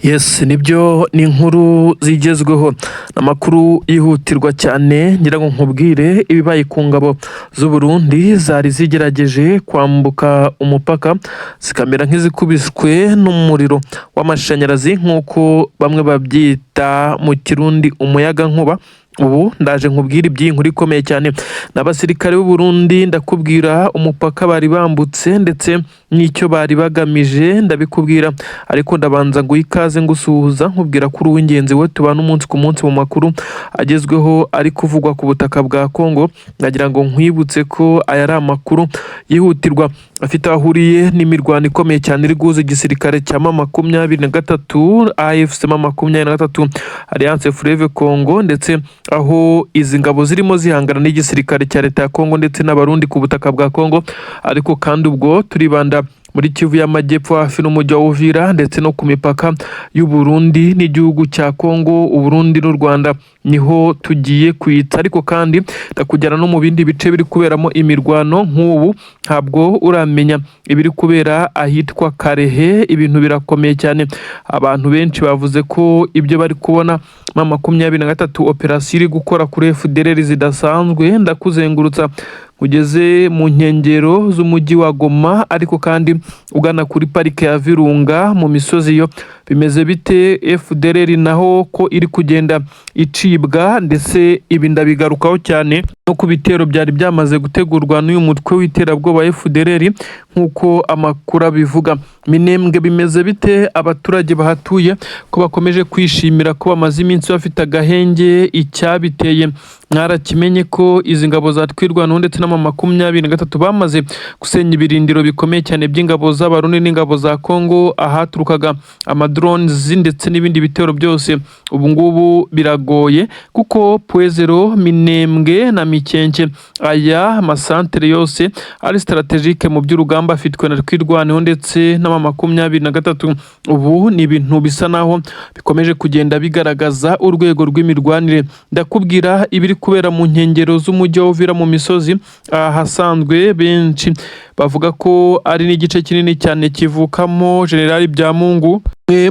Yes, nibyo ni inkuru zigezweho amakuru yihutirwa cyane ngira ngo nkubwire ibibaye ku ngabo z'u Burundi zari zigerageje kwambuka umupaka zikamera nk'izikubiswe n'umuriro w'amashanyarazi nk'uko bamwe babyita mu Kirundi umuyaga nkuba. Ubu ndaje nkubwira iby'inkuru ikomeye cyane n'abasirikare b'u Burundi, ndakubwira umupaka bari bambutse ndetse n'icyo bari bagamije ndabikubwira, ariko ndabanza ngo ikaze ngusuhuza nkubwira ko uw'ingenzi we tubana umunsi ku munsi mu makuru agezweho ari kuvugwa ku butaka bwa Kongo. Ndagira ngo nkwibutse ko aya ari amakuru yihutirwa afite ahuriye n'imirwano ikomeye cyane iri guhuza igisirikare cya M23 AFC M23 Alliance Fleuve Congo, ndetse aho izi ngabo zirimo zihangana n'igisirikare cya leta ya Kongo ndetse n'abarundi ku butaka bwa Kongo. Ariko kandi ubwo turibanda muri Kivu y'Amajyepfo hafi n'umujyi wa Uvira ndetse no ku mipaka y'u Burundi n'igihugu cya Kongo, u Burundi n'u Rwanda niho tugiye kwita. Ariko kandi ndakujyana no mu bindi bice biri kuberamo imirwano nk'ubu ntabwo uramenya ibiri kubera ahitwa Karehe. Ibintu birakomeye cyane, abantu benshi bavuze ko ibyo bari kubona M23 operasiyo iri gukora kuri FDLR zidasanzwe. Ndakuzengurutsa ugeze mu nkengero z'umujyi wa Goma, ariko kandi ugana kuri parike ya Virunga mu misozi yo bimeze bite? FDLR naho ko iri kugenda icibwa, ndetse ibi ndabigarukaho cyane no ku bitero byari byamaze gutegurwa n'uyu mutwe w'iterabwoba FDLR nk'uko amakuru abivuga. Minembwe bimeze bite? Abaturage bahatuye ko bakomeje kwishimira ko bamaze iminsi bafite agahenge. Icyabiteye mwarakimenye ko izi ngabo zatwirwanaho ndetse na M23 bamaze gusenya ibirindiro bikomeye cyane by'ingabo z'Abarundi n'ingabo za Kongo ahaturukaga amadrones ndetse n'ibindi bitero byose. Ubu ngubu biragoye kuko Pwezero, Minembwe na Mikenke aya masantere yose ari strategique mu by'urugamba afitwe na twirwanaho ndetse na M23. Ubu ni ibintu bisa naho bikomeje kugenda bigaragaza urwego rw'imirwanire. Ndakubwira ibiri kubera mu nkengero z'umujyi wa Uvira mu misozi ahasanzwe benshi bavuga ko ari n'igice kinini cyane kivukamo General Byamungu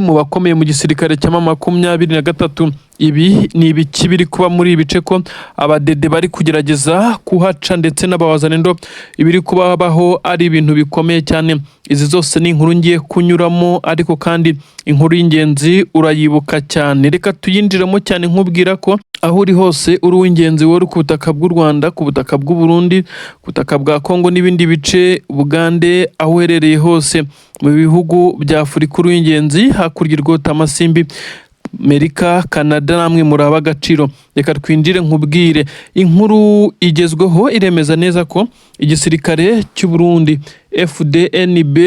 mu bakomeye mu gisirikare cya M23. Ibi ni ibiki biri kuba muri ibice ko abadede bari kugerageza kuhaca ndetse n'abawazanendo ibiri kubabaho ari ibintu bikomeye cyane. Izi zose ni inkuru ngiye kunyuramo, ariko kandi inkuru y'ingenzi urayibuka cyane. Reka tuyinjiramo cyane nkubwira ko aho uri hose uri uw'ingenzi wari ku butaka bw'u Rwanda, ku butaka bw'u Burundi, ku butaka bwa Kongo n'ibindi bice, Bugande, aho uherereye hose mu bihugu bya Afurika uri uw'ingenzi, hakurya irwota amasimbi Amerika, Canada namwe muraba agaciro. Reka twinjire nkubwire inkuru igezweho iremeza neza ko igisirikare cy'u Burundi FDNB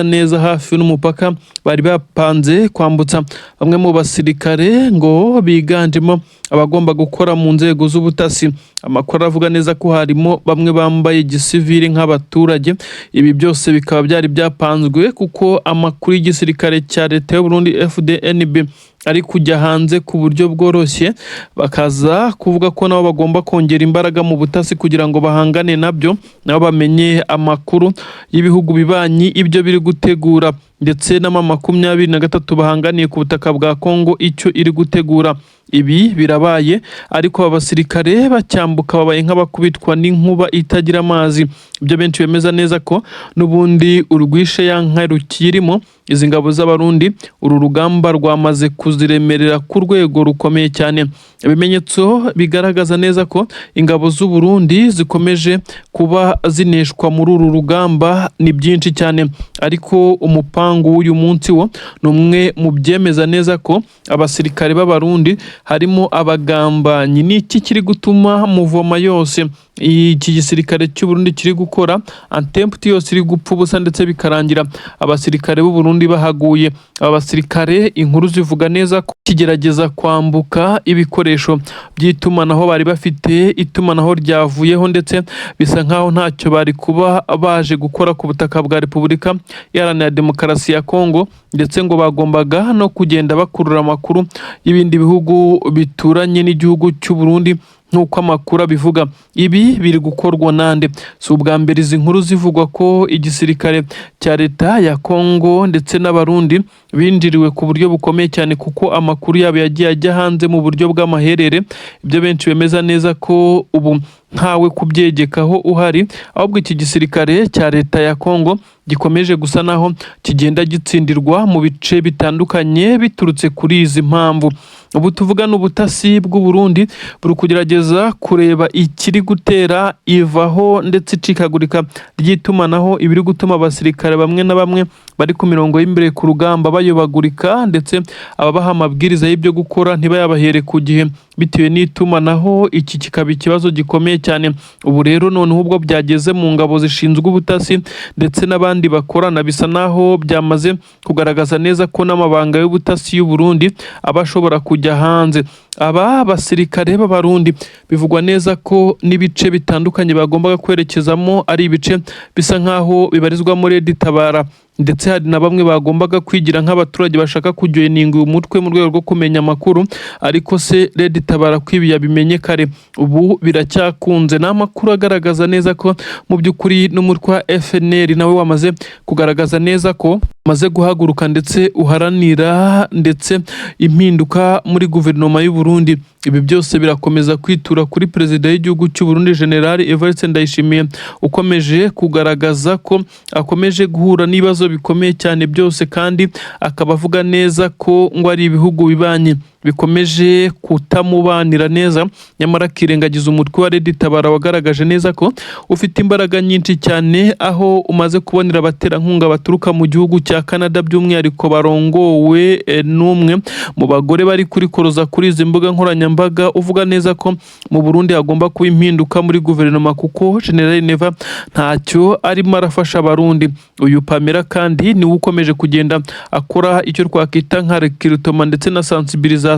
neza hafi n'umupaka bari bapanze kwambutsa bamwe mu basirikare ngo biganjemo abagomba gukora mu nzego z'ubutasi. Amakuru avuga neza ko harimo bamwe bambaye gisivili nk'abaturage. Ibi byose bikaba byari byapanzwe kuko amakuru y'igisirikare cya leta y'u Burundi FDNB ari kujya hanze ku buryo bworoshye, bakaza kuvuga ko nabo bagomba kongera imbaraga mu butasi kugira ngo bahangane nabyo, nabo bamenye amakuru y'ibihugu bibanyi ibyo biri gutegura, ndetse na M23 bahanganiye ku butaka bwa Kongo icyo iri gutegura. Ibi birabaye, ariko abasirikare bacyambuka babaye nk'abakubitwa n'inkuba itagira amazi. Ibyo benshi bemeza neza ko n'ubundi urwishe ya nka rukirimo izi ngabo z'Abarundi. Uru rugamba rwamaze kuziremerera ku rwego rukomeye cyane. Ibimenyetso bigaragaza neza ko ingabo z'u Burundi zikomeje kuba zineshwa muri uru rugamba ni byinshi cyane, ariko umupangu w'uyu munsi wo ni umwe mu byemeza neza ko abasirikare b'Abarundi harimo abagambanyi. Ni iki kiri gutuma muvoma yose iki gisirikare cy'u Burundi kiri gukora attempt yose iri gupfa ubusa ndetse bikarangira abasirikare b'u Burundi bahaguye? Aba basirikare inkuru zivuga neza ko kigerageza kwambuka ibikoresho by'itumanaho bari bafite, itumanaho ryavuyeho ndetse bisa nkaho ntacyo bari kuba baje gukora ku butaka bwa Repubulika Iharanira Demokarasi ya Kongo, ndetse ngo bagombaga no kugenda bakurura amakuru y'ibindi bihugu bituranye n'igihugu cy'u Burundi nk'uko amakuru abivuga. Ibi biri gukorwa nande? Si ubwa mbere izi nkuru zivugwa ko igisirikare cya leta ya Kongo ndetse n'Abarundi binjiriwe ku buryo bukomeye cyane kuko amakuru yabo yagiye ajya hanze mu buryo bw'amaherere, ibyo benshi bemeza neza ko ubu ntawe kubyegekaho uhari, ahubwo iki gisirikare cya leta ya Kongo gikomeje gusa naho kigenda gitsindirwa mu bice bitandukanye biturutse kuri izi mpamvu. Ubu tuvuga n'ubutasi bw'u Burundi buri kugerageza kureba ikiri gutera ivaho ndetse icikagurika ry'itumanaho, ibiri gutuma abasirikare bamwe na bamwe bari ku mirongo y'imbere ku rugamba bayobagurika, ndetse ababaha amabwiriza y'ibyo gukora ntibayabahere ku gihe bitewe n'itumanaho. Iki kikaba ikibazo gikomeye cyane. Ubu rero noneho ubwo byageze mu ngabo zishinzwe ubutasi ndetse n'abandi bakorana, bisa naho byamaze kugaragaza neza ko n'amabanga y'ubutasi y'u Burundi aba ashobora kujya hanze. Aba basirikare b'Abarundi bivugwa neza ko n'ibice bitandukanye bagombaga kwerekezamo ari ibice bisa nkaho bibarizwa muri Red Tabara, ndetse hari na bamwe bagombaga kwigira nk'abaturage bashaka kujoininga uyu mutwe mu rwego rwo kumenya amakuru, ariko se Red Tabara kwibi yabimenye kare. Ubu biracyakunze. N'amakuru agaragaza neza ko mu by'ukuri n'umutwe wa FNL nawe wamaze kugaragaza neza ko maze guhaguruka ndetse uharanira ndetse impinduka muri guverinoma y'u Burundi. Ibi byose birakomeza kwitura kuri perezida w'igihugu cy'u Burundi General Evariste Ndayishimiye, ukomeje kugaragaza ko akomeje guhura n'ibibazo bikomeye cyane byose, kandi akaba avuga neza ko ngo ari ibihugu bibanye bikomeje kutamubanira neza, nyamara akirengagiza umutwe wa Red Tabara wagaragaje neza ko ufite imbaraga nyinshi cyane, aho umaze kubonera abaterankunga baturuka mu gihugu cya Canada, by'umwihariko barongowe n'umwe mu bagore bari kurikoroza kuri izi mbuga nkoranyambaga, uvuga neza ko mu Burundi hagomba kuba impinduka muri guverinoma kuko General Neva ntacyo arimo arafasha Abarundi. Uyu Pamela kandi niwe ukomeje kugenda akora icyo twakita nka recruitment ndetse na sensibilisation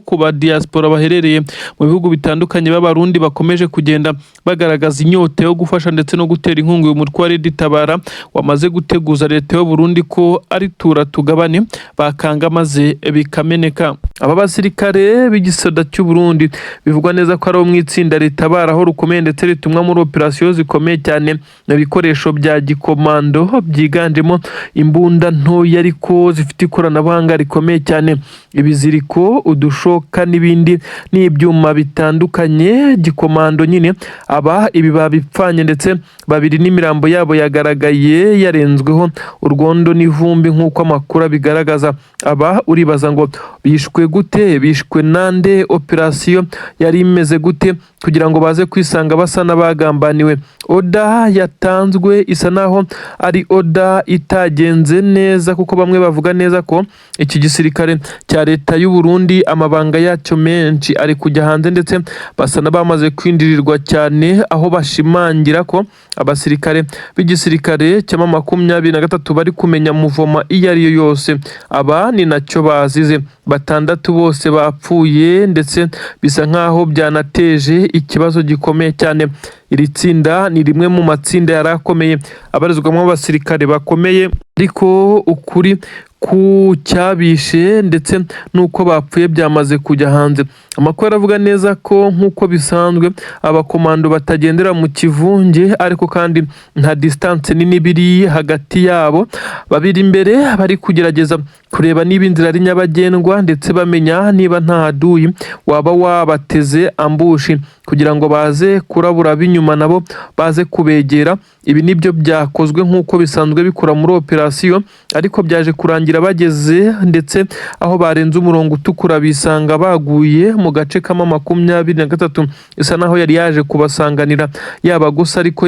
ku ba diaspora baherereye mu bihugu bitandukanye b'Abarundi bakomeje kugenda bagaragaza inyota yo gufasha ndetse no gutera inkunga uyu mutwe wa Red Tabara wamaze guteguza leta y'u Burundi ko ari tura tugabane bakanga maze bikameneka. Aba basirikare b'igisoda cy'u Burundi bivugwa neza ko ari mu itsinda ritabara aho rukomeye ndetse ritumwa muri operasiyo zikomeye cyane n'ibikoresho bya gikomando byiganjemo imbunda ntoya ariko zifite ikoranabuhanga rikomeye cyane, ibiziriko, udushoka n'ibindi n'ibyuma bitandukanye. Gikomando nyine aba ibi babipfanye ndetse babiri n'imirambo yabo yagaragaye yarenzweho urwondo n'ivumbi nk'uko amakuru abigaragaza. Aba uribaza ngo bishwe gute, bishwe nande, operasiyo yari imeze gute kugira ngo baze kwisanga basa n'abagambaniwe. Oda yatanzwe isa naho ari oda itagenze neza, kuko bamwe bavuga neza ko iki gisirikare cya leta y'u Burundi amabanga yacyo menshi ari kujya hanze, ndetse basa n'abamaze kwindirirwa cyane, aho bashimangira ko abasirikare b'igisirikare cya 23 bari kumenya muvoma iyo ari yo yose. Aba ni nacyo bazize, 6 bose bapfuye ndetse bisa nkaho byanateje ikibazo gikomeye cyane. Iri tsinda ni rimwe mu matsinda yarakomeye abarizwamo abasirikare bakomeye, ariko ukuri ku cyabishe ndetse nuko bapfuye byamaze kujya hanze. Amakuru aravuga neza ko nk'uko bisanzwe abakomando batagendera mu kivunge, ariko kandi nta distance nini biri hagati yabo. Babiri imbere bari kugerageza kureba niba inzira ari nyabagendwa, ndetse bamenya niba nta haduyi waba wabateze ambushi kugira ngo baze kurabura b'inyuma nabo baze kubegera. Ibi nibyo byakozwe nk'uko bisanzwe bikora muri operasiyo, ariko byaje kurangira bageze ndetse aho barenze umurongo utukura bisanga baguye mu gace kama 23. Isa naho yari yaje kubasanganira yaba gusa ariko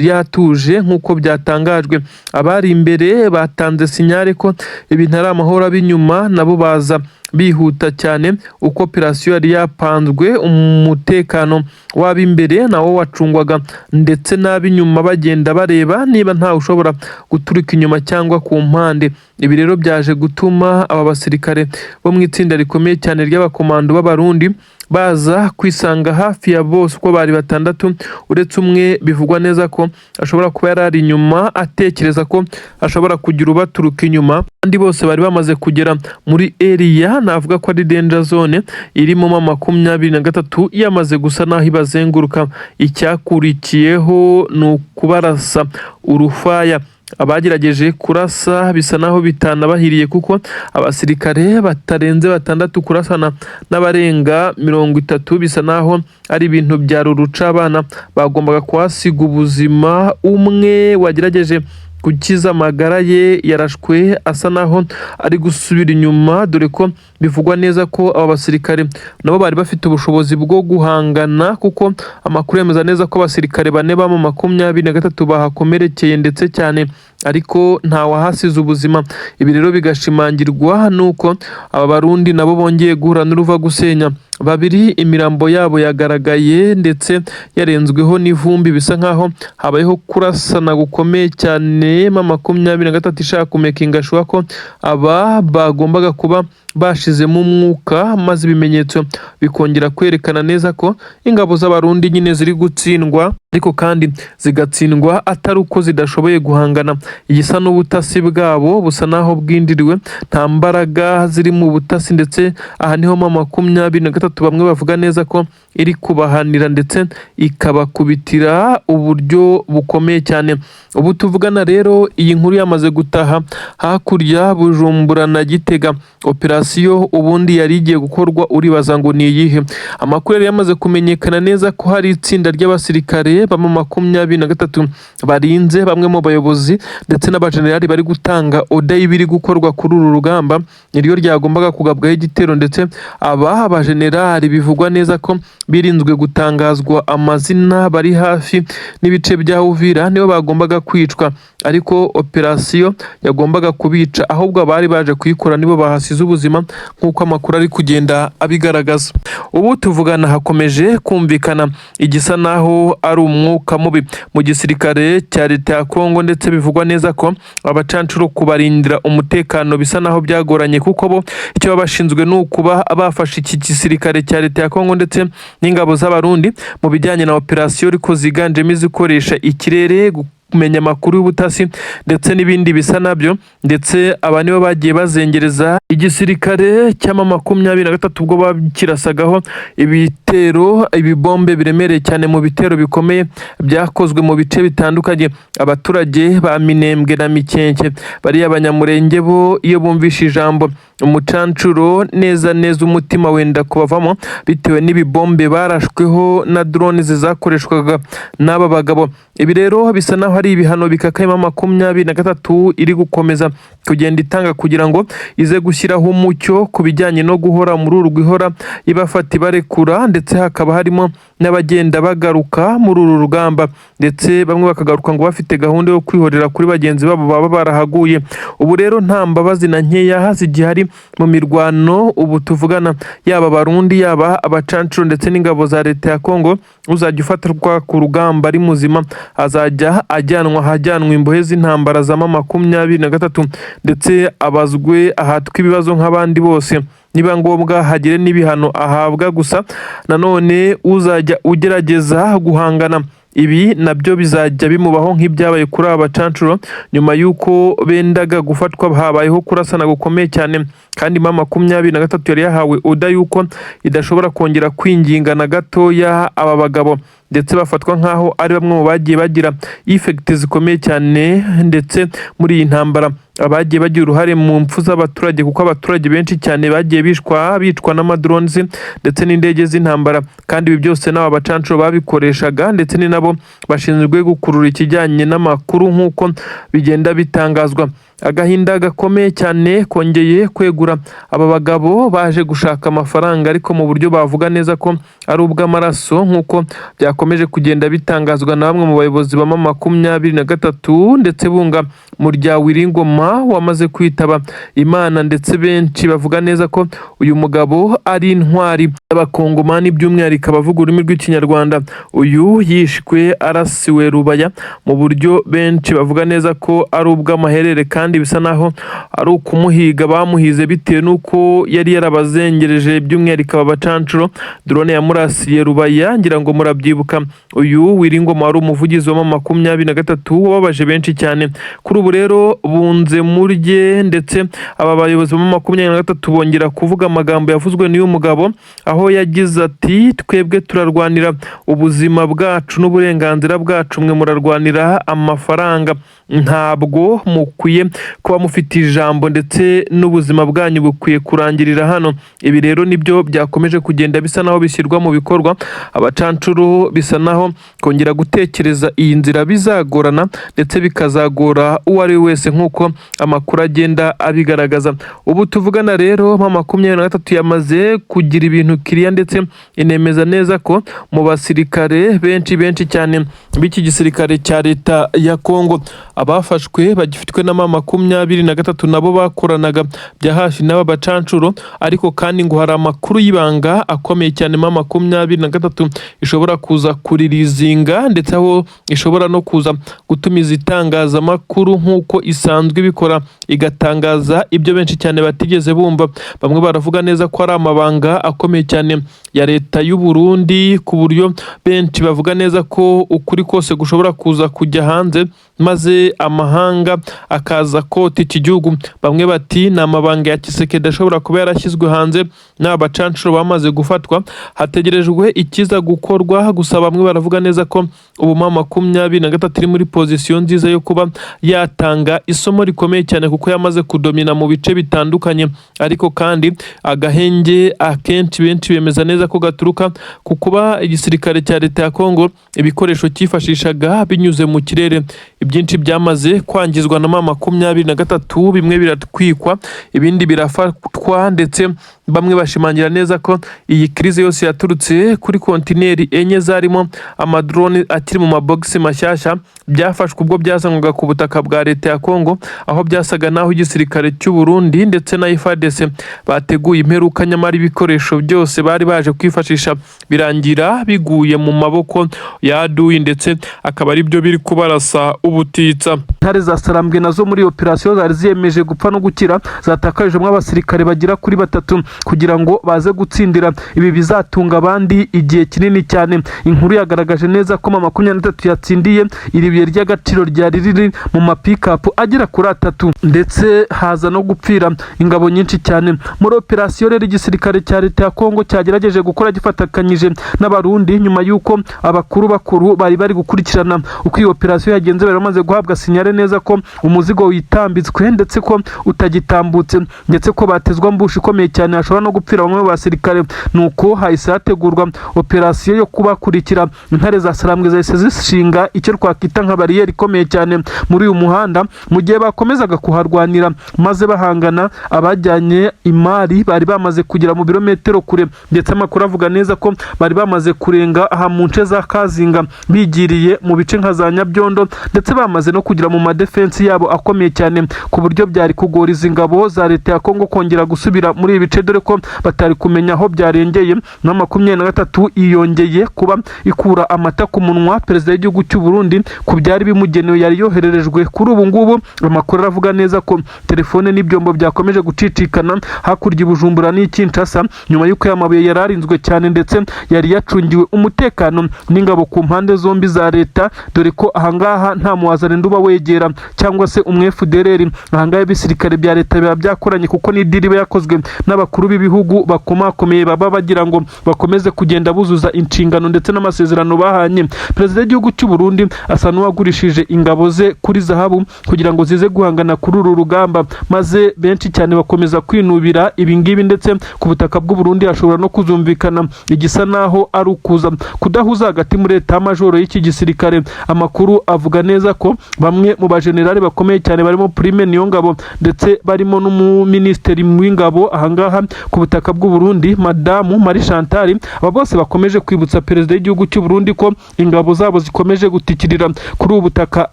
yatuje nk'uko byatangajwe. Abari imbere batanze sinyare ko ibintu ari amahoro, ab'inyuma nabo baza bihuta cyane uko operasiyo yari yapanzwe. Umutekano w'ab'imbere nawo wacungwaga ndetse n'ab'inyuma bagenda bareba niba ntawe ushobora guturuka inyuma cyangwa ku mpande. Ibi rero byaje gutuma aba basirikare bo mu itsinda rikomeye cyane ry'abakomando b'Abarundi baza kwisanga hafi ya bose uko bari 6, uretse umwe bivugwa neza ko ashobora kuba yarari inyuma atekereza ko ashobora kugira ubaturuka inyuma. Kandi bose bari bamaze kugera muri area navuga ko ari danger zone irimo 23 yamaze gusa naho ibazenguruka. Icyakurikiyeho ni ukubarasa urufaya. abagerageje kurasa bisa naho bitanabahiriye kuko abasirikare batarenze 6 kurasana n'abarenga 30 bisa naho ari ibintu bya rurucabana bagombaga kuhasiga ubuzima. Umwe wagerageje gukiza amagara ye yarashwe asa naho ari gusubira inyuma, dore ko bivugwa neza ko aba basirikare nabo bari bafite ubushobozi bwo guhangana, kuko amakuru yemeza neza ko abasirikare 4 ba mu 23 bahakomerekeye ndetse cyane, ariko nta wahasize ubuzima. Ibi rero bigashimangirwa nuko aba Barundi nabo bongeye guhura n'uruva gusenya. 2 imirambo yabo yagaragaye ndetse yarenzweho n'ivumbi, bisa nkaho habayeho kurasana gukomeye cyane. 23 ishaka kumekinga shuwa ko aba bagombaga kuba bashizemo umwuka, maze ibimenyetso bikongera kwerekana neza ko ingabo z'Abarundi nyine ziri gutsindwa, ariko kandi zigatsindwa atari uko zidashoboye guhangana. Igisa n'ubutasi bwabo busa naho bwindiriwe, nta mbaraga ziri mu butasi, ndetse aha niho 23 bamwe bavuga neza ko iri kubahanira ndetse ikabakubitira uburyo bukomeye cyane. Ubu tuvugana rero iyi nkuru yamaze gutaha hakurya Bujumbura na Gitega. Operasiyo ubundi yari igiye gukorwa uribaza ngo ni iyihe? Amakuru yari yamaze kumenyekana neza ko hari itsinda ry'abasirikare ba 23 barinze bamwe mu bayobozi ndetse n'abajenerali bari gutanga oda y'ibiri gukorwa kuri uru rugamba, niryo ryagombaga kugabwaho igitero, ndetse aba abajenerali bivugwa neza ko birinzwe gutangazwa amazina, bari hafi n'ibice bya Uvira nibo bagombaga kwicwa, ariko operasiyo yagombaga kubica, ahubwo abari baje kuyikora nibo bahasize ubuzima nk'uko amakuru ari kugenda abigaragaza. Ubu tuvugana hakomeje kumvikana igisa naho ari umwuka mubi mu gisirikare cya leta ya Kongo, ndetse bivugwa neza ko abacancuro kubarindira umutekano bisa naho byagoranye, kuko bo icyo babashinzwe ni ukuba bafashe iki gisirikare cya leta ya Kongo ndetse n'ingabo z'Abarundi mu bijyanye na operasiyo ariko ziganjemo izikoresha ikirere, kumenya amakuru y'ubutasi ndetse n'ibindi bisa nabyo, ndetse aba nibo bagiye bazengereza igisirikare cya 23 ubwo bakirasagaho ibitero, ibibombe biremereye cyane mu bitero bikomeye byakozwe mu bice bitandukanye. Abaturage ba Minembwe na Mikenke bari abanyamurenge bo iyo bumvisha ijambo umucancuro neza umutima wenda kubavamo bitewe n'ibibombe barashweho na drone zizakoreshwaga n'aba bagabo. Ibi rero bisa naho hari ibihano bikakaye 23 iri gukomeza kugenda itanga kugira ngo ize gushyiraho umucyo ku bijyanye no guhora muri uru rwihora ibafata ibarekura, ndetse hakaba harimo n'abagenda bagaruka muri uru rugamba, ndetse bamwe bakagaruka ngo bafite gahunda yo kwihorera kuri bagenzi babo baba barahaguye. Ubu rero nta mbabazi na nkeya zigihari mu mirwano. Ubu tuvugana yaba Abarundi yaba abacancuro ndetse n'ingabo za leta ya Kongo, uzajya ufatirwa ku rugamba ari muzima azajya hajyanwa imbohe z'intambara za 23 ndetse abazwe ahatwa ibibazo nk'abandi bose, niba ngombwa hagire n'ibihano ahabwa. Gusa nanone uzajya ugerageza guhangana ibi nabyo bizajya bimubaho nk'ibyabaye kuri aba bacancuro nyuma y'uko bendaga gufatwa, habayeho kurasana gukomeye cyane, kandi 23 yari yahawe oda y'uko idashobora kongera kwinginga na gatoya aba bagabo, ndetse bafatwa nk'aho ari bamwe mu bagiye bagira effect zikomeye cyane ndetse muri iyi ntambara. Abagiye bagira uruhare mu mpfu z'abaturage, kuko abaturage benshi cyane bagiye bicwa n'amadrones ndetse n'indege z'intambara, kandi ibi byose n'aba bacancuro babikoreshaga, ndetse ni nabo bashinzwe gukurura ikijyanye n'amakuru nk'uko bigenda bitangazwa. Agahinda gakomeye cyane kongeye kwegura aba bagabo baje gushaka amafaranga, ariko mu buryo bavuga neza ko ari ubw'amaraso, nk'uko byakomeje kugenda bitangazwa na bamwe mu bayobozi ba 23 ndetse bunga mu rya Wiringoma wamaze kwitaba Imana, ndetse benshi bavuga neza ko uyu mugabo ari intwari y'abakongomani, by'umwihariko abavuga ururimi rw'ikinyarwanda. Uyu yishwe arasiwe Rubaya mu buryo benshi bavuga neza ko ari ubw'amaherere, kandi kandi bisa naho ari ukumuhiga bamuhize bitewe n'uko yari yarabazengereje by'umwihariko aba bacancuro. Drone yamurasiye Rubaya, ngira ngo murabyibuka. Uyu Wiringoma wari umuvugizi wa 23 wababaje benshi cyane. Kuri ubu rero bunze murye, ndetse aba bayobozi ba 23 bongera kuvuga amagambo yavuzwe n'uyu mugabo, aho yagize ati twebwe turarwanira ubuzima bwacu n'uburenganzira bwacu, mwe murarwanira amafaranga. Ntabwo mukwiye kuba mufite ijambo ndetse n'ubuzima bwanyu bukwiye kurangirira hano. Ibi rero nibyo byakomeje kugenda bisa naho bishyirwa mu bikorwa. Abacancuro bisa naho kongera gutekereza iyi nzira bizagorana, ndetse bikazagora uwo ari we wese nk'uko amakuru agenda abigaragaza. Ubu tuvugana rero 23 yamaze kugira ibintu kiriya, ndetse inemeza neza ko mu basirikare benshi cyane b'iki gisirikare cya leta ya Kongo, abafashwe bagifitwe na 23 nabo bakoranaga bya hafi n'aba bacancuro. Ariko kandi ngo hari amakuru y'ibanga akomeye cyane 23 ishobora kuza kuririzinga, ndetse aho ishobora no kuza gutumiza itangazamakuru nk'uko isanzwe ibikora, igatangaza ibyo benshi cyane batigeze bumva. Bamwe baravuga neza ko ari amabanga akomeye cyane ya leta y'u Burundi, ku buryo benshi bavuga neza ko ukuri kose gushobora kuza kujya hanze, maze amahanga akaza kota iki gihugu. Bamwe bati ni amabanga ya Tshisekedi ashobora kuba yarashyizwe hanze n'abacancuro bamaze gufatwa, hategerejwe ikiza gukorwa. Gusa bamwe baravuga neza ko ubu 23 iri muri pozisiyo nziza yo kuba yatanga isomo rikomeye cyane, kuko yamaze kudomina mu bice bitandukanye. Ariko kandi agahenge akenshi benshi bemeza neza ko gaturuka ku kuba igisirikare cya leta ya Kongo ibikoresho cyifashishaga binyuze mu kirere ibyinshi byamaze kwangizwa na 23, bimwe biratwikwa ibindi birafatwa, ndetse bamwe bashimangira neza ko iyi krize yose yaturutse kuri kontineri enye zarimo amadrone akiri mu mabogisi mashyashya byafashwe ubwo byazanwaga ku butaka bwa leta ya Kongo, aho byasaga naho igisirikare cy'u Burundi ndetse na FARDC bateguye imperuka, nyamara ibikoresho byose bari baje kwifashisha birangira biguye mu maboko ya Aduyi, ndetse akaba ari byo biri kubarasa ubutitsa. Intare za Sarambwe nazo muri operasiyo zari ziyemeje gupfa no gukira, zatakarijemo abasirikare bagera kuri 3 kugira ngo baze gutsindira. Ibi bizatunga abandi igihe kinini cyane. Inkuru yagaragaje neza ko 23 yatsindiye iribuye ry'agaciro ryari riri mu mapikapu agera kuri 3, ndetse haza no gupfira ingabo nyinshi cyane. Muri operasiyo rero igisirikare cya leta ya Kongo cyagerageje gukora gifatakanyije n'abarundi, nyuma y'uko bakuru bari gukurikirana uko iyi operasiyo yagenze. Bari bamaze guhabwa sinyare neza ko umuzigo witambitswe, ndetse ko utagitambutse, ndetse ko batezwa mbushi ikomeye cyane, hashobora no gupfira bamwe mu basirikare. Nuko hahise hategurwa operasiyo yo kubakurikira. Intare za Sarambwe zahise zishinga icyo twakwita nka bariyeri ikomeye cyane muri uyu muhanda, mu gihe bakomezaga kuharwanira, maze bahangana. Abajyanye imari bari bamaze kugera mu birometero kure, ndetse amakuru avuga neza ko bari bamaze kurenga aha mu nce za Kazinga, bigiriye mu bice nka za Nyabyondo, ndetse bamaze no kugira mu madefensi yabo akomeye cyane, ku buryo byari kugora izi ngabo za leta ya Kongo kongera gusubira muri ibi bice, dore ko batari kumenya aho byarengeye. Na 23 iyongeye kuba ikura amata ku munwa perezida w'igihugu cy'u Burundi ku byari bimugenewe yari yohererejwe. Kuri ubu ngubu amakuru aravuga neza ko telefone n'ibyombo byakomeje gucicikana hakurya Bujumbura n'i Kinshasa, nyuma y'uko yamabuye yararinzwe cyane, ndetse yari yacungiwe umutekano n'ingabo ku mpande zombi za leta, dore ko ahangaha nta muwazarenda uba wegera cyangwa se umwefudereri. Ahangaha ibisirikare bya leta biba byakoranye, kuko n'idiriba yakozwe n'abakuru b'ibihugu bakomakomeye baba bagira ngo bakomeze kugenda buzuza inshingano ndetse n'amasezerano bahanye. Perezida w'igihugu cy'u Burundi asa n'uwagurishije ingabo ze kuri zahabu kugira ngo zize guhangana kuri uru rugamba, maze benshi cyane bakomeza kwinubira ibingibi, ndetse ku butaka bw'u Burundi hashobora no kuzumvikana igisa naho ari ukuza kudahuza hagati muri leta majoro y'iki gisirikare. Amakuru avuga neza ko bamwe mu bajenerali bakomeye cyane barimo Prime Niyongabo, ndetse barimo n'umuministeri w'ingabo ahangaha ku butaka bw'u Burundi Madamu Marie Chantal aba bose bakomeje kwibutsa perezida w'igihugu cy'u Burundi ko ingabo zabo zikomeje gutikirira kuri ubu butaka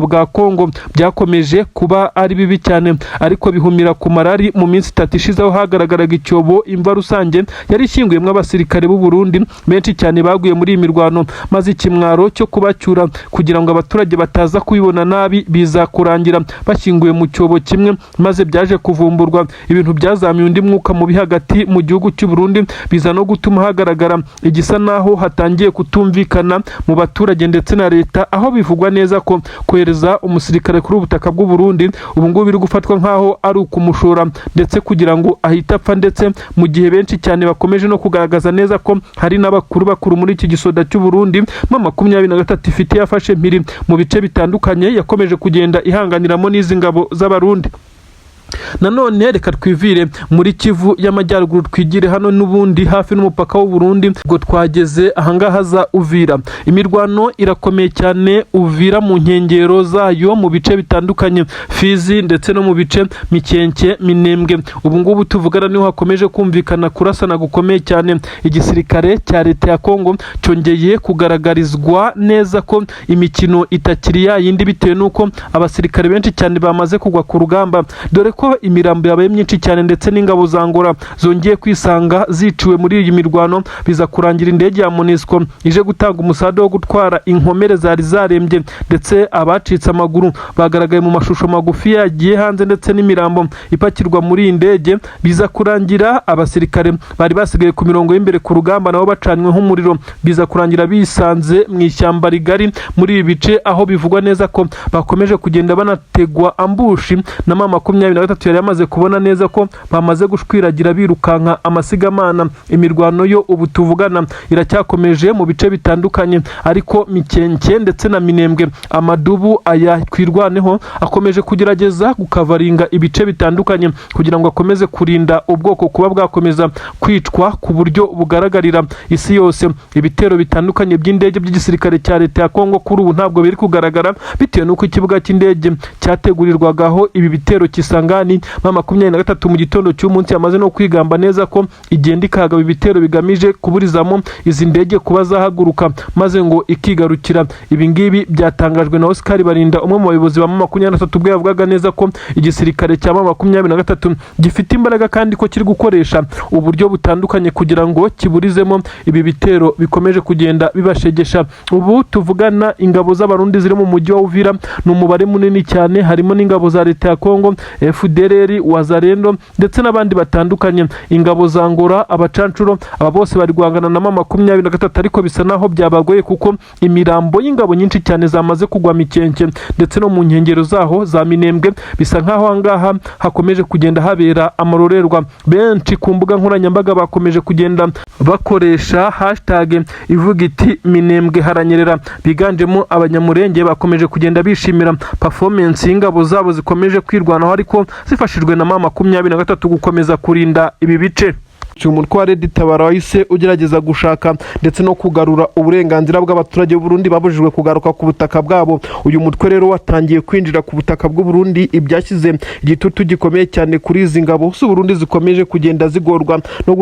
bwa Kongo byakomeje kuba ari bibi cyane ariko bihumira ku marari mu minsi 3 ishize aho hagaragaraga icyobo imva rusange yari ishyinguyemo abasirikare b'u Burundi benshi cyane baguye muri iyi mirwano maze ikimwaro cyo kubacyura kugira ngo abaturage bataza kubibona nabi biza kurangira bashyinguye mu cyobo kimwe maze byaje kuvumburwa ibintu byazamuye undi mwuka mubi hagati mu gihugu cy'u Burundi biza no gutuma hagaragara igisa naho hatangiye kutumvikana mu baturage ndetse na leta aho bivugwa neza ko kohereza umusirikare kuri ubutaka bw'u Burundi ubu ngubu biri gufatwa nkaho ari ukumushora ndetse kugira ngo ahita apfa ndetse mu gihe benshi cyane bakomeje no kugaragaza neza ko hari n'abakuru muri iki gisoda cy'u Burundi mu 23 ifite yafashe mpiri mu bice bitandukanye yakomeje kugenda ihanganiramo n'izi ngabo z'abarundi. Nanone reka twivire muri Kivu y'amajyaruguru twigire hano n'ubundi hafi n'umupaka w'u Burundi ngo twageze ahangaha za Uvira. Imirwano irakomeye cyane Uvira mu nkengero zayo mu bice bitandukanye Fizi ndetse no mu bice Mikenke Minembwe. Ubu ngubu tuvugana niho hakomeje kumvikana kurasana gukomeye cyane. Igisirikare cya leta ya Kongo cyongeye kugaragarizwa neza ko imikino itakiri yindi bitewe nuko abasirikare benshi cyane bamaze kugwa ku rugamba dore ko imirambo yabaye myinshi cyane ndetse n'ingabo za Angola zongeye kwisanga ziciwe muri iyi mirwano biza kurangira indege ya MONUSCO ije gutanga umusada wo gutwara inkomere zari zarembye ndetse abacitse amaguru bagaragaye mu mashusho magufi yagiye hanze ndetse n'imirambo ipakirwa muri iyi ndege biza kurangira abasirikare bari basigaye ku mirongo y'imbere ku rugamba nabo bacanywe nk'umuriro biza kurangira bisanze mu ishyamba rigari muri ibi bice aho bivugwa neza ko bakomeje kugenda banategwa ambushi na 23 yari yamaze kubona neza ko bamaze gushwiragira birukanka amasigamana. Imirwano yo ubu tuvugana iracyakomeje mu bice bitandukanye ariko Mikenke ndetse na Minembwe amadubu aya kwirwaneho akomeje kugerageza gukavaringa ibice bitandukanye kugira ngo akomeze kurinda ubwoko kuba bwakomeza kwicwa ku buryo bugaragarira isi yose. Ibitero bitandukanye by'indege by'igisirikare cya leta ya Kongo kuri ubu ntabwo biri kugaragara bitewe nuko ikibuga cy'indege cyategurirwagaho ibi bitero Kisangani 23 mu gitondo cy'umunsi yamaze no kwigamba neza ko igenda ikagaba ibitero bigamije kuburizamo izi ndege kuba zahaguruka maze ngo ikigarukira. Ibi ngibi byatangajwe na Oscar Barinda umwe mu bayobozi ba 23 ubwo yavugaga neza ko igisirikare cya 23 gifite imbaraga kandi ko kiri gukoresha uburyo butandukanye kugira ngo kiburizemo ibi bitero bikomeje kugenda bibashegesha. Ubu tuvugana ingabo z'abarundi ziri mu mujyi wa Uvira n'umubare munini cyane harimo n'ingabo za leta ya Kongo FDLR Wazalendo ndetse n'abandi batandukanye. Ingabo za Angola abacancuro aba bose bari guhangana na 23 ariko bisa naho byabagoye kuko imirambo y'ingabo nyinshi cyane zamaze kugwa Mikenke ndetse no mu nkengero zaho za Minembwe bisa nkaho angaha hakomeje kugenda habera amarorerwa. Benshi ku mbuga nkoranyambaga bakomeje kugenda bakoresha hashtag ivuga iti Minembwe haranyerera biganjemo abanyamurenge bakomeje kugenda bishimira performance y'ingabo zabo zikomeje kwirwanaho ariko zifashijwe na 23 gukomeza kurinda ibi bice. Umutware Ditabara wahise ugerageza gushaka ndetse no kugarura uburenganzira bw'abaturage b'u Burundi babujijwe kugaruka ku butaka bwabo. Uyu mutwe rero watangiye kwinjira ku butaka bw'u Burundi ibyashyize igitutu gikomeye cyane kuri izi ngabo z'u Burundi zikomeje kugenda zigorwa no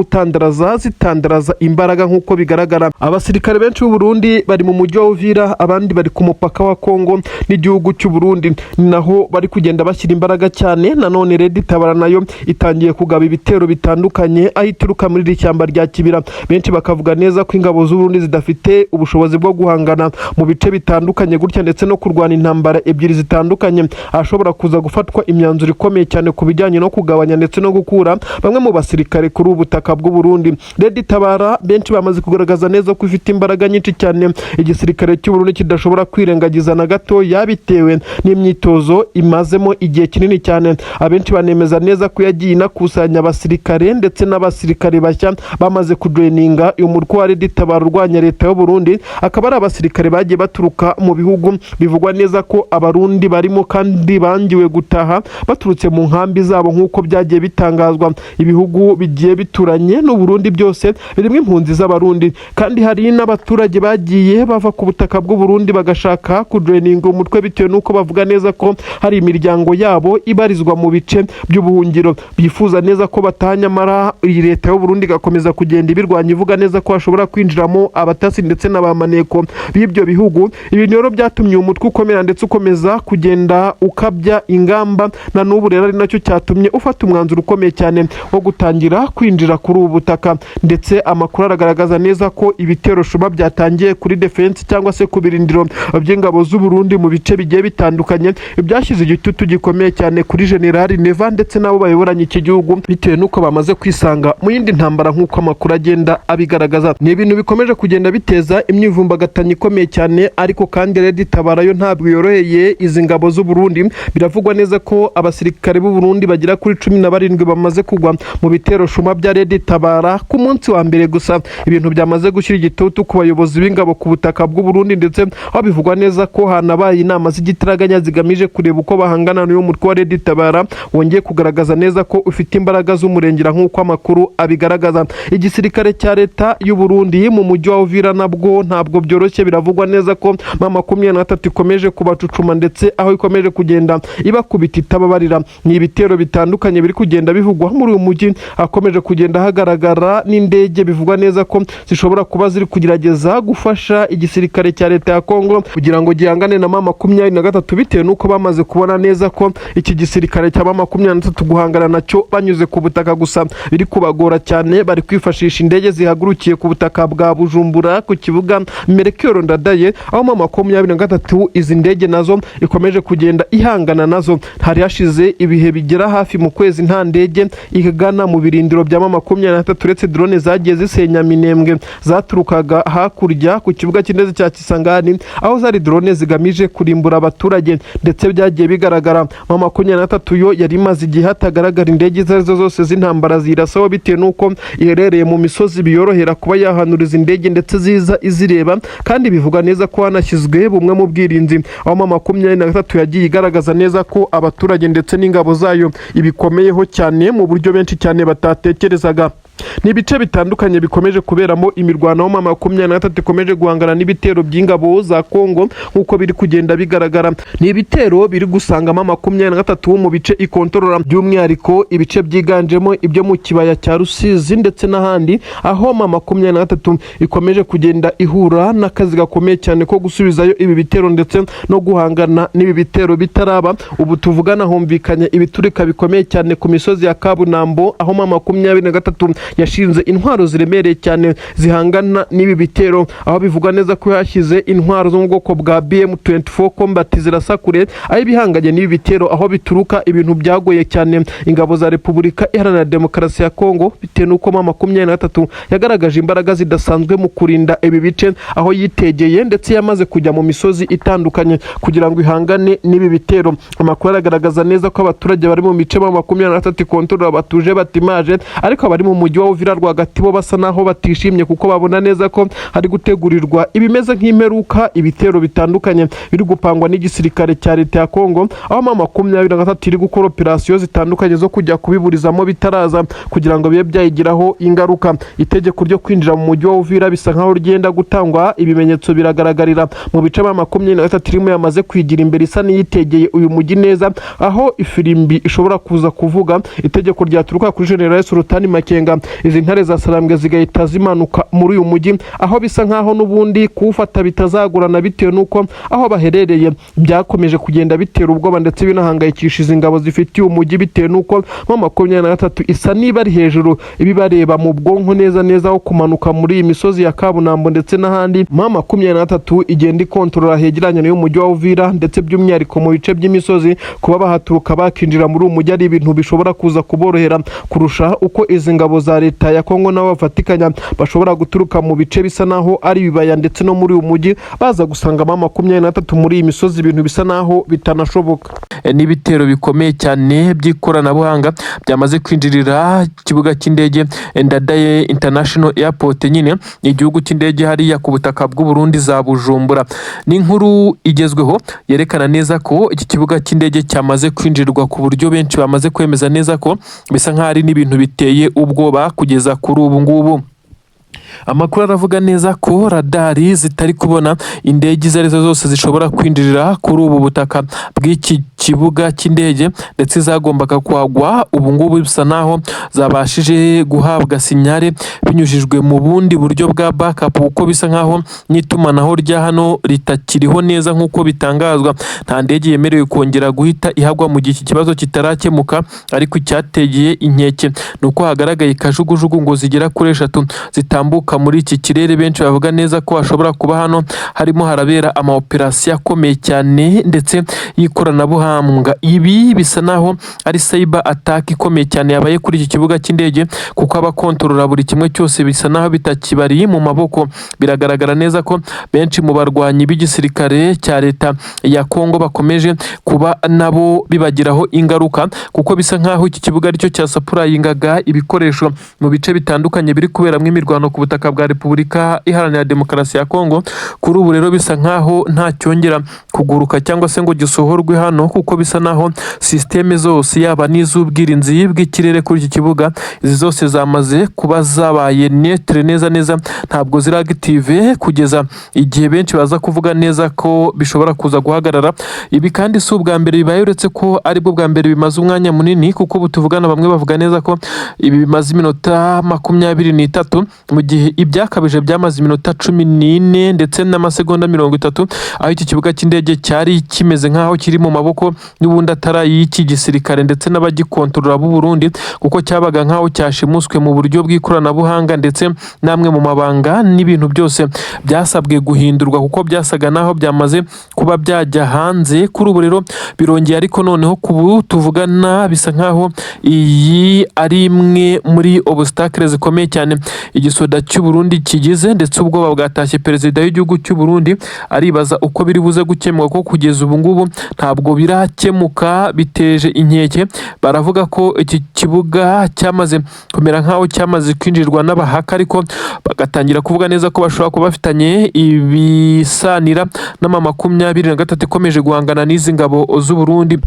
zitandaraza imbaraga nk'uko bigaragara. Abasirikare benshi b'u Burundi bari mu mujyi wa Uvira abandi bari ku mupaka wa Kongo n'igihugu cy'u Burundi naho bari kugenda bashyira imbaraga cyane. Nanone Ditabara nayo itangiye kugaba ibitero bitandukanye ahituruka muri ishyamba rya Kibira. Benshi bakavuga neza ko ingabo z'u Burundi zidafite ubushobozi bwo guhangana mu bice bitandukanye gutya ndetse no kurwana intambara ebyiri zitandukanye ashobora kuza gufatwa imyanzuro ikomeye cyane ku bijyanye no kugabanya ndetse no gukura bamwe mu basirikare kuri ubutaka bw'u Burundi. Ditabara benshi bamaze kugaragaza neza ko ifite imbaraga nyinshi cyane igisirikare cy'u Burundi kidashobora kwirengagiza na gato yabitewe n'imyitozo imazemo igihe kinini cyane. Abenshi banemeza neza ko yagiye inakusanya abasirikare ndetse n'abasirikare bashya bamaze kujoininga uyu mutware Ditabara urwanya leta y'u Burundi. Akaba ari abasirikare bagiye baturuka mu bihugu bivugwa neza ko abarundi barimo kandi bangiwe gutaha baturutse mu nkambi zabo nk'uko byagiye bitangazwa. Ibihugu bigiye bituranye n'u Burundi byose birimo impunzi z'abarundi kandi hari n'abaturage bagiye bava ku butaka bw'u Burundi bagashaka kujoininga umutwe bitewe nuko bavuga neza ko hari imiryango yabo ibarizwa mu bice by'ubuhungiro bifuza neza ko batanyamara iyi leta y'u Burundi igakomeza kugenda ibirwanya ivuga neza ko hashobora kwinjiramo abatasi ndetse n'abamaneko b'ibyo bihugu. Ibi rero byatumye umutwe ukomera ndetse ukomeza kugenda ukabya ingamba, na n'ubu rero ari nacyo cyatumye ufata umwanzuro ukomeye cyane wo gutangira kwinjira kuri ubu butaka. Ndetse amakuru aragaragaza neza ko ibitero shuma byatangiye kuri defense cyangwa se ku birindiro by'ingabo z'u Burundi mu bice bigiye bitandukanye, byashyize igitutu gikomeye cyane kuri General Neva ndetse nabo bayoboranye iki gihugu, bitewe nuko bamaze kwisanga mu yindi ntambara nk'uko amakuru agenda abigaragaza. Ni ibintu bikomeje kugenda biteza imyivumbagatanyo ikomeye cyane, ariko kandi Red Tabara yo ntabwo yoroheye izi ngabo z'u Burundi. Biravugwa neza ko abasirikare b'u Burundi bagera kuri 17 bamaze kugwa mu bitero shuma bya Red Tabara ku munsi wa mbere gusa. Ibintu byamaze gushyira igitutu ku bayobozi b'ingabo ku butaka bw'u Burundi, ndetse aho bivugwa neza ko hanabaye inama z'igitaraganya zigamije kureba uko bahangana n'uyu mutwe wa Red Tabara wongeye kugaragaza neza ko ufite imbaraga z'umurengera nk'uko amakuru abigaragaza. Igisirikare cya leta y'u Burundi mu mujyi wa Uvira nabwo ntabwo byoroshye. Biravugwa neza ko M23 ikomeje kubacucuma ndetse aho ikomeje kugenda ibakubita itababarira. Ni ibitero bitandukanye biri kugenda bivugwa muri uyu mujyi, akomeje kugenda hagaragara n'indege bivugwa neza ko zishobora kuba ziri kugerageza gufasha igisirikare cya leta ya Kongo kugira ngo gihangane na M23, bitewe nuko bamaze kubona neza ko iki gisirikare cya M23 guhangana nacyo banyuze ku butaka gusa biri kubagora cyane. Bari kwifashisha indege zihagurukiye ku butaka bwa Bujumbura ku kibuga Melchior Ndadaye, aho M23 izi ndege nazo ikomeje kugenda ihangana nazo. Hari hashize ibihe bigera hafi mu kwezi nta ndege igana mu birindiro bya M23, uretse drone zagiye zisenya Minembwe zaturukaga hakurya ku kibuga cy'indege cya Kisangani, aho zari drone zigamije kurimbura abaturage. Ndetse byagiye bigaragara M23 yo yari imaze igihe hatagaragara indege izo arizo zose z'intambara zirasaho, bitewe nuko iherereye mu misozi biyorohera kuba yahanuriza indege ndetse ziza izireba. Kandi bivuga neza ko hanashyizwe bumwe mu bwirinzi, aho M23 yagiye igaragaza neza ko abaturage ndetse n'ingabo zayo ibikomeyeho cyane mu buryo benshi cyane batatekerezaga. Ni ibice bitandukanye bikomeje kuberamo imirwano, aho M23 ikomeje guhangana n'ibitero by'ingabo za Kongo nk'uko biri kugenda bigaragara. Ni ibitero biri gusangamo M23 mu bice ikontorora, by'umwihariko ibice byiganjemo ibyo mu kibaya cya Rusizi ndetse n'ahandi, aho M23 ikomeje kugenda ihura n'akazi gakomeye cyane ko gusubizayo ibi bitero ndetse no guhangana n'ibi bitero bitaraba. Ubu tuvugana humvikanye ibiturika bikomeye cyane ku misozi ya Kabunambo, aho M23 yashinze intwaro ziremereye cyane zihangana n'ibi bitero, aho bivuga neza ko yashyize intwaro zo mu bwoko bwa BM24 combat zirasakure, aho bihanganye n'ibi bitero, aho bituruka ibintu byagoye cyane ingabo za Repubulika Iharanira Demokarasi ya Kongo, bitewe nuko M23 yagaragaje imbaraga zidasanzwe mu kurinda ibi bice, aho yitegeye ndetse yamaze kujya mu misozi itandukanye kugira ngo ihangane n'ibi bitero. Amakuru aragaragaza neza ko abaturage bari mu mice M23 kontrola batuje batimaje, ariko abari mu mujyi wa Uvira rwagati bo basa naho batishimye kuko babona neza ko hari gutegurirwa ibimeze nk'imperuka, ibitero bitandukanye biri gupangwa n'igisirikare cya leta ya Kongo, aho M23 iri gukora operasiyo zitandukanye zo kujya kubiburizamo bitaraza kugira ngo bibe byayigiraho ingaruka. Itegeko ryo kwinjira mu mujyi wa Uvira bisa nkaho ryenda gutangwa, ibimenyetso biragaragarira mu bice M23 irimo yamaze kwigira imbere isa niyitegeye uyu mujyi neza, aho ifirimbi ishobora kuza kuvuga itegeko ryaturuka kuri General Sultani Makenga, izi ntare za Sarambwe zigahita zimanuka muri uyu mujyi, aho bisa nkaho n'ubundi kuwufata bitazagurana, bitewe nuko aho baherereye byakomeje kugenda bitera ubwoba ndetse binahangayikisha ingabo zifitiye umujyi, bitewe nuko M23 isa niba ari hejuru ibibareba mu bwonko neza aho kumanuka muri iyi misozi ya Kabunambo ndetse n'ahandi. M23 igenda ikontorora hegeranye n'uyu mujyi wa Uvira, ndetse by'umwihariko mu bice by'imisozi kuba bahaturuka bakinjira muri uyu mujyi ari ibintu bishobora kuza kuborohera kurusha uko izi ngabo za leta ya Kongo nabo bafatikanya bashobora guturuka mu bice bisa naho ari ibibaya ndetse no muri uyu mujyi baza gusanga M23 muri iyi misozi, ibintu bisa naho bitanashoboka. N'ibitero bikomeye cyane by'ikoranabuhanga byamaze kwinjirira ikibuga cy'indege Ndadaye International Airport, nyine igihugu cy'indege hariya ku butaka bw'u Burundi za Bujumbura. Ni inkuru igezweho yerekana neza ko iki kibuga cy'indege cyamaze kwinjirirwa ku buryo benshi bamaze kwemeza neza ko bisa nk'ari n'ibintu biteye ubwoba kugeza kuri ubu ngubu. Amakuru aravuga neza ko radari zitari kubona indege izo arizo zose zishobora kwinjirira kuri ubu butaka bw'iki kibuga cy'indege, ndetse zagombaga kwagwa ubu ngubu bisa naho zabashije guhabwa sinyare binyujijwe mu bundi buryo bwa backup, kuko bisa nkaho n'itumanaho rya hano ritakiriho neza nk'uko bitangazwa. Nta ndege yemerewe kongera guhita ihagwa mu gihe iki kibazo kitarakemuka, ariko icyategeye inkeke ni uko hagaragaye kajugujugu ngo zigera kuri 3 zitambuka muri iki kirere. Benshi bavuga neza ko hashobora kuba hano harimo harabera ama operasiyo akomeye cyane ndetse y'ikoranabuhanga. Ibi bisa naho ari cyber attack ikomeye cyane yabaye kuri iki kibuga cy'indege, kuko abakontorora buri kimwe cyose bisa naho bitakibari mu maboko. Biragaragara neza ko benshi mu barwanyi b'igisirikare cya leta ya Kongo bakomeje kuba nabo bibagiraho ingaruka, kuko bisa nkaho iki kibuga aricyo cyasapurayingaga ibikoresho mu bice bitandukanye biri kuberamo imirwano ku butaka bwa Repubulika Iharanira Demokarasi ya Kongo. Kuri ubu rero bisa nkaho nta cyongera kuguruka cyangwa se ngo gisohorwe hano, kuko bisa naho systeme zose yaba n'iz'ubwirinzi bw'ikirere kuri iki kibuga izi zose zamaze kuba zabaye netre neza ntabwo ziri active kugeza igihe benshi baza kuvuga neza ko bishobora kuza guhagarara. Ibi kandi si ubwa mbere bibaye, uretse ko aribwo bwa mbere bimaze umwanya munini, kuko butuvugana bamwe bavuga neza ko ibi bimaze iminota 23 mu gihe ibyakabije byamaze iminota 14 ndetse n'amasegonda 30, aho iki kibuga cy'indege cyari kimeze nkaho kiri mu maboko n'ubundi atari y'iki gisirikare ndetse n'abagikontorora b'u Burundi, kuko cyabaga nkaho cyashimuswe mu buryo bw'ikoranabuhanga ndetse namwe mu mabanga n'ibintu byose byasabwe guhindurwa, kuko byasaga naho byamaze kuba byajya hanze. Kuri ubu rero birongeye, ariko noneho kubu tuvugana bisa nkaho iyi ari imwe muri obstacle zikomeye cyane igisoda cy'u Burundi kigize, ndetse ubwoba bwatashye perezida w'igihugu cy'u Burundi aribaza uko biri buze gukemuka, ko kugeza ubu ngubu ntabwo birakemuka. Biteje inkeke, baravuga ko iki kibuga cyamaze kumera nkaho cyamaze kwinjirwa n'abahaka, ariko bagatangira kuvuga neza ko bashobora kuba bafitanye ibisanira n'ama 23 ikomeje guhangana n'izi ngabo z'u Burundi.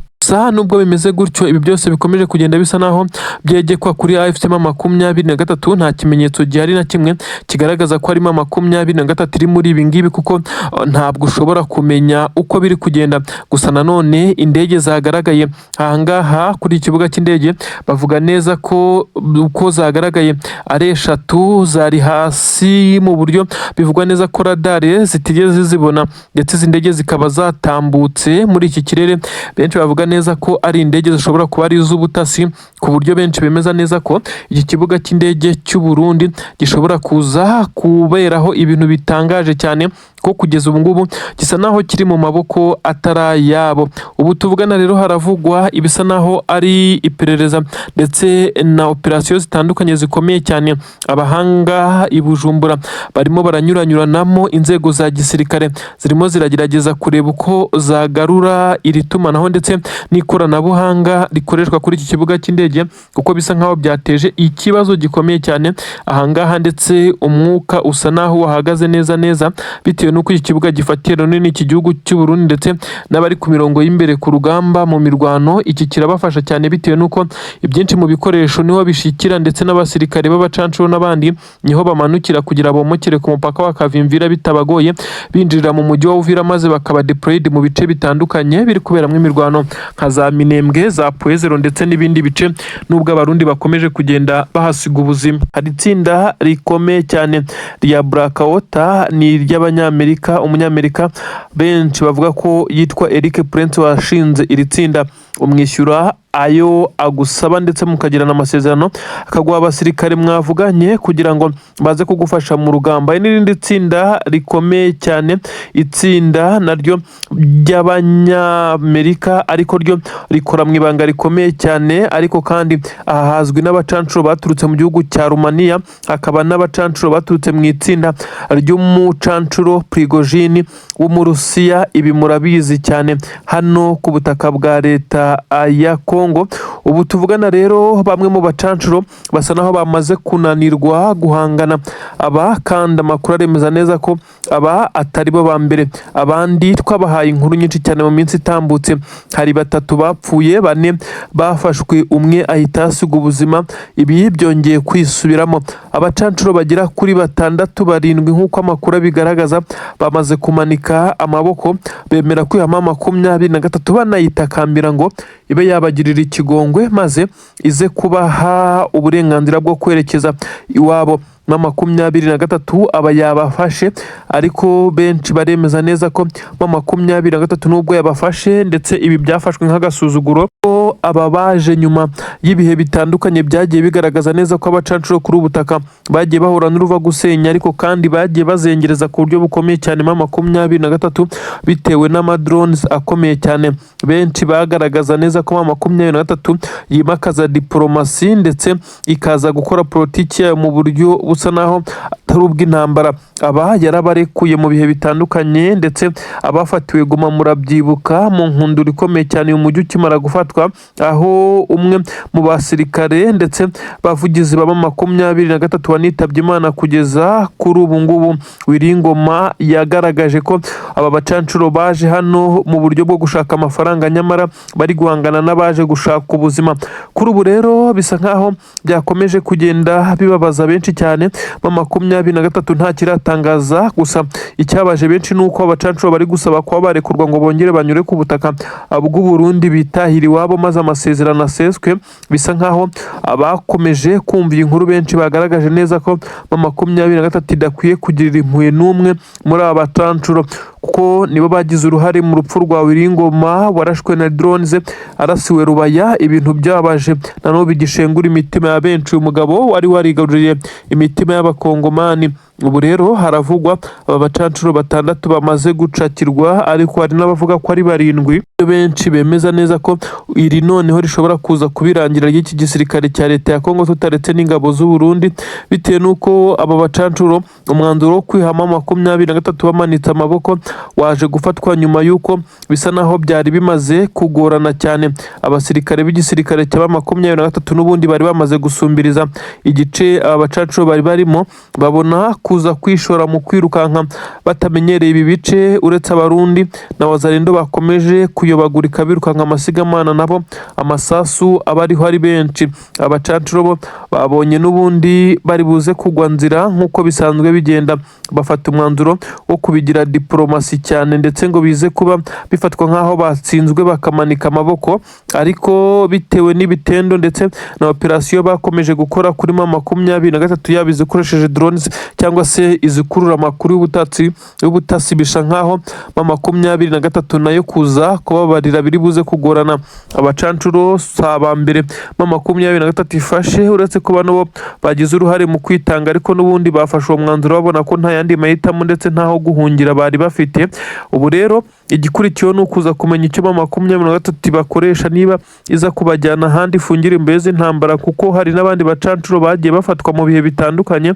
Nubwo bimeze gutyo, ibi byose bikomeje kugenda bisa naho byegekwa kuri AFC 23, nta kimenyetso gihari na kimwe kigaragaza ko harimo 23 iri muri ibi ngibi, kuko ntabwo ushobora kumenya uko biri kugenda. Gusa nanone indege zagaragaye ahangaha kuri ikibuga cy'indege bavuga neza ko uko zagaragaye ari 3 zari hasi, mu buryo bivugwa neza ko radare zitigeze zibona, ndetse izi ndege zikaba zatambutse muri iki kirere. Benshi bavuga neza ko ari indege zishobora kuba ari iz'ubutasi, ku buryo benshi bemeza neza ko iki kibuga cy'indege cy'u Burundi gishobora kuza kuberaho ibintu bitangaje cyane, ko kugeza ubu ngubu gisa naho kiri mu maboko atarayabo. Ubu tuvugana rero haravugwa ibisa naho ari iperereza ndetse na operasiyo zitandukanye zikomeye cyane. Abahanga i Bujumbura barimo baranyuranyuranamo, inzego za gisirikare zirimo ziragerageza kureba uko zagarura iri tumanaho ndetse n'ikoranabuhanga rikoreshwa kuri iki kibuga cy'indege, kuko bisa nkaho byateje ikibazo gikomeye cyane ahangaha, ndetse umwuka usa naho wahagaze neza bitewe nuko iki kibuga gifatiye runini iki gihugu cy'u Burundi, ndetse n'abari ku mirongo y'imbere ku rugamba mu mirwano. Iki kirabafasha cyane bitewe nuko ibyinshi mu bikoresho niho bishikira, ndetse n'abasirikare b'abacancuro n'abandi niho bamanukira kugira bomokere ku mupaka wa Kavimvira bitabagoye, binjirira mu mujyi wa Uvira maze bakaba deployed mu bice bitandukanye biri kuberamo imirwano nka za Minembwe, za Puezero ndetse n'ibindi bice, nubwo abarundi bakomeje kugenda bahasiga ubuzima. Hari itsinda rikomeye cyane rya Blackwater, ni iry'Abanyamerika, umunyamerika benshi bavuga ko yitwa Eric Prince washinze iri tsinda. Umwishyura ayo agusaba ndetse mukagirana amasezerano, akaguha abasirikare mwavuganye kugira ngo baze kugufasha mu rugamba. N'irindi tsinda rikomeye cyane, itsinda naryo ry'Abanyamerika, ariko ryo rikora mu ibanga rikomeye cyane, ariko kandi aha hazwi n'abacancuro baturutse mu gihugu cya Rumaniya, hakaba n'abacancuro baturutse mu itsinda ry'umucancuro Prigojine wo mu Rusiya. Ibi murabizi cyane hano ku butaka bwa leta leta ya Kongo. Ubu tuvugana rero bamwe mu bacancuro basa naho bamaze kunanirwa guhangana aba, kandi amakuru aremeza neza ko aba atari bo ba mbere. Abandi twabahaye inkuru nyinshi cyane mu minsi itambutse, hari 3 bapfuye, 4 bafashwe, umwe ahita asiga ubuzima. Ibi byongeye kwisubiramo, abacancuro bagera kuri 6, 7 nk'uko amakuru bigaragaza bamaze kumanika amaboko, bemera kwihama 23 banayitakambira ngo ibe yabagirira ikigongwe maze ize kubaha uburenganzira bwo kwerekeza iwabo. 23 aba yabafashe, ariko benshi baremeza neza ko 23 nubwo yabafashe ndetse ibi byafashwe nk'agasuzuguro, ko aba baje nyuma y'ibihe bitandukanye byagiye bigaragaza neza ko abacancuro kuri ubutaka bagiye bahura n'uruva gusenya, ariko kandi bagiye bazengereza ku buryo bukomeye cyane 23 bitewe n'amadrones akomeye cyane. Benshi bagaragaza neza ko 23 yimakaza diplomasi ndetse ikaza gukora politiki yayo mu buryo busa naho atari ubw'intambara. Aba yarabarekuye mu bihe bitandukanye, ndetse abafatiwe Goma murabyibuka mu nkundura ikomeye cyane umujyi ukimara gufatwa, aho umwe mu basirikare ndetse bavugizi baba 23 wanitabye Imana. Kugeza kuri ubu ngubu Wiringoma yagaragaje ko aba bacancuro baje hano mu buryo bwo gushaka amafaranga, nyamara bari guhangana n'abaje gushaka ubuzima. Kuri ubu rero bisa nkaho byakomeje kugenda bibabaza benshi cyane. 23 nta kiratangaza, gusa icyabaje benshi nuko abacancuro bari gusaba kuba barekurwa ngo bongere banyure ku butaka bw'u Burundi bitahira iwabo maze amasezerano aseswe. Bisa nkaho abakomeje kumva iyi nkuru benshi bagaragaje neza ko 23 idakwiye kugirira impuhwe n'umwe muri aba bacancuro, kuko nibo bagize uruhare mu rupfu rwa Wiringoma warashwe na drones arasiwe Rubaya. Ibintu byabaje nanone bigishengura imitima ya benshi. Umugabo wari warigaruriye imitima y'abakongomani. Ubu rero haravugwa aba bacancuro 6 bamaze gucakirwa, ariko hari n'abavuga ko ari 7. Benshi bemeza neza ko iri noneho rishobora kuza kubirangira ry'iki gisirikare cya leta ya Kongo tutaretse n'ingabo z'u Burundi, bitewe nuko aba bacancuro umwanzuro wo kwihama 23 bamanitse amaboko waje gufatwa nyuma yuko bisa naho byari bimaze kugorana cyane. Abasirikare b'igisirikare cya 23 n'ubundi bari bamaze gusumbiriza igice aba bacancuro bari barimo, babona kuza kwishora mu kwirukanka batamenyereye ibi bice. Uretse abarundi na wazalendo bakomeje kuyobagurika birukanka amasigamana, nabo amasasu abariho ari benshi. Abacancuro bo babonye n'ubundi bari buze kugwa nzira nk'uko bisanzwe bigenda, bafata umwanzuro wo kubigira diplomasi cyane, ndetse ngo bize kuba bifatwa nk'aho batsinzwe bakamanika amaboko. Ariko bitewe n'ibitendo ndetse na operasiyo bakomeje gukora kuri 23 yaba izikoresheje drones cyangwa se izikurura amakuru y'ubutasi, bisha nkaho 23 nayo kuza kubabarira biri buze kugorana. Abacancuro saba mbere 23 ifashe, uretse ko bano bagize uruhare mu kwitanga, ariko n'ubundi bafashe uwo mwanzuro babona ko nta yandi mahitamo ndetse ntaho guhungira bari bafite. Ubu rero igikurikiyeho ni ukuza kumenya icyo 23 bakoresha, niba iza kubajyana ahandi ifungire imbere intambara, kuko hari n'abandi bacancuro bagiye bafatwa mu bihe bitandukanye,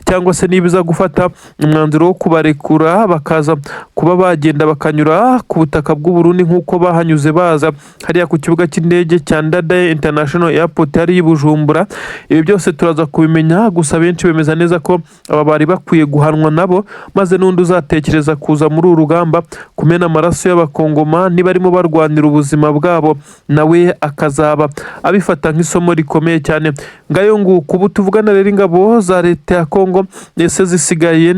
cyangwa se niba iza gufata umwanzuro wo kubarekura bakaza kuba bagenda bakanyura ku butaka bw'u Burundi nk'uko bahanyuze baza hariya ku kibuga cy'indege cya Ndadaye International Airport hari i Bujumbura. Ibi byose turaza kubimenya, gusa benshi bemeza neza ko aba bari bakwiye guhanwa nabo, maze n'undi uzatekereza kuza muri uru rugamba kumena amaraso y'abakongomani barimo barwanira ubuzima bwabo, nawe akazaba abifata nk'isomo rikomeye cyane. Ngayo nguko ubu tuvugana rero ingabo za leta ya Kongo ese zisigaye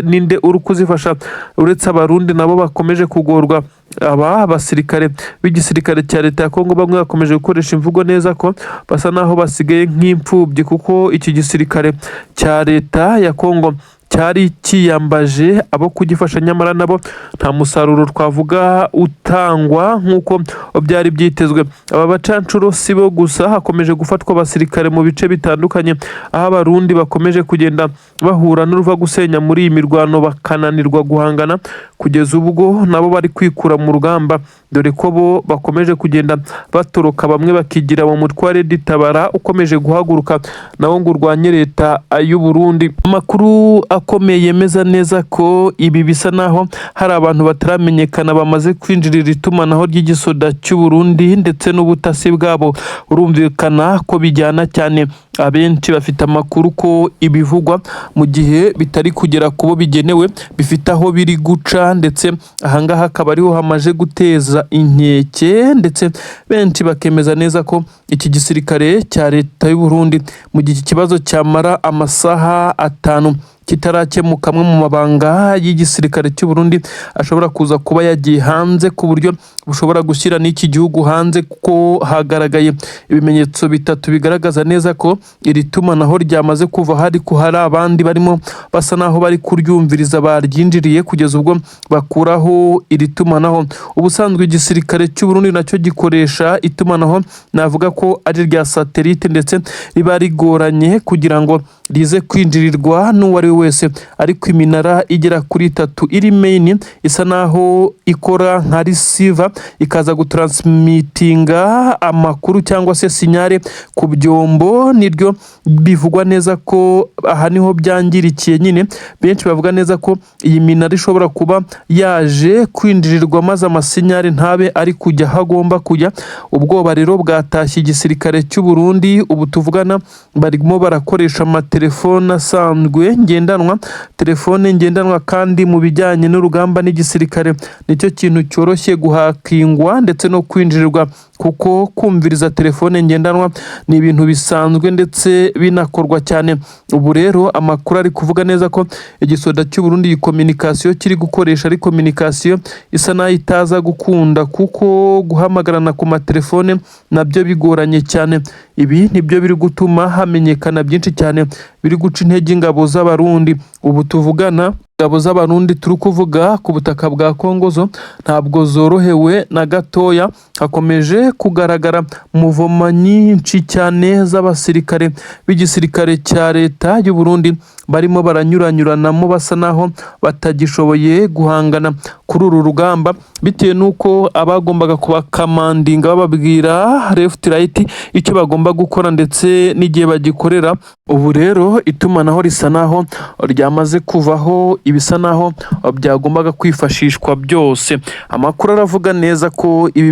ninde uri kuzifasha, uretse abarundi nabo bakomeje kugorwa. Aba basirikare b'igisirikare cya leta ya Kongo bamwe bakomeje gukoresha imvugo neza ko basa naho basigaye nk'imfubyi, kuko iki gisirikare cya leta ya Kongo cyari kiyambaje abo kugifasha, nyamara nabo nta musaruro twavuga utangwa nk'uko byari byitezwe. Aba bacancuro sibo gusa, hakomeje gufatwa abasirikare mu bice bitandukanye, aho abarundi bakomeje kugenda bahura n'uruva gusenya muri iyi mirwano bakananirwa guhangana, kugeza ubwo nabo bari kwikura mu rugamba, dore ko bo bakomeje kugenda batoroka, bamwe bakigira mu mutware ditabara ukomeje guhaguruka nawo ngo urwanye leta y'u Burundi. Amakuru akomeye yemeza neza ko ibi bisa naho hari abantu bataramenyekana bamaze kwinjirira itumanaho ry'igisoda cy'u Burundi ndetse n'ubutasi bwabo urumvikana ko bijyana cyane. Abenshi bafite amakuru ko ibivugwa mu gihe bitari kugera ku bo bigenewe bifite aho biri guca, ndetse ahangaha akaba ariho hamaze guteza inkeke, ndetse benshi bakemeza neza ko iki gisirikare cya leta y'u Burundi mu gihe iki kibazo cyamara amasaha 5 kitarakemuka, amwe mu mabanga y'igisirikare cy'u Burundi ashobora kuza kuba yagiye hanze ku buryo bushobora gushyira n'iki gihugu hanze, kuko hagaragaye ibimenyetso bitatu bigaragaza neza ko iri tumanaho ryamaze kuva hari abandi barimo basa naho bari kuryumviriza baryinjiriye kugeza ubwo bakuraho iri tumanaho. Ubusanzwe igisirikare cy'u Burundi nacyo gikoresha itumanaho navuga ko ari rya satellite, ndetse riba rigoranye kugira ngo rize kwinjirirwa n'uwo ari we wese, ariko iminara igera kuri 3 iri main isa naho ikora nka receiver ikaza gutransmitinga amakuru cyangwa se sinyare ku byombo, niryo bivugwa neza ko aha niho byangirikiye. Nyine benshi bavuga neza ko iyi minara ishobora kuba yaje kwinjirirwa maze amasinyare ntabe ari kujya hagomba kujya. Ubwoba rero bwatashye igisirikare cy'u Burundi, ubu tuvugana barimo barakoresha amatelefone asanzwe ngendanwa, telefone ngendanwa, kandi mu bijyanye n'urugamba n'igisirikare nicyo kintu cyoroshye guhakingwa ndetse no kwinjirirwa, kuko kumviriza telefone ngendanwa ni ibintu bisanzwe ndetse binakorwa cyane. Ubu rero amakuru ari kuvuga neza ko igisoda cy'u Burundi iyi communication kiri gukoresha ari communication isa naho itaza gukunda, kuko guhamagarana ku matelefone nabyo bigoranye cyane. Ibi nibyo biri gutuma hamenyekana byinshi cyane biri guca intege ingabo z'Abarundi. Ubu tuvugana ingabo z'Abarundi turi kuvuga ku butaka bwa Kongo zo ntabwo zorohewe na gatoya, hakomeje kugaragara muvoma nyinshi cyane z'abasirikare b'igisirikare cya leta y'u Burundi barimo baranyuranyuranamo basa naho batagishoboye guhangana kuri uru rugamba, bitewe n'uko abagombaga kubakamandinga bababwira left right icyo bagomba gukora ndetse n'igihe bagikorera. Ubu rero itumanaho risa naho ryamaze kuvaho, ibisa naho byagombaga kwifashishwa byose. Amakuru aravuga neza ko ibi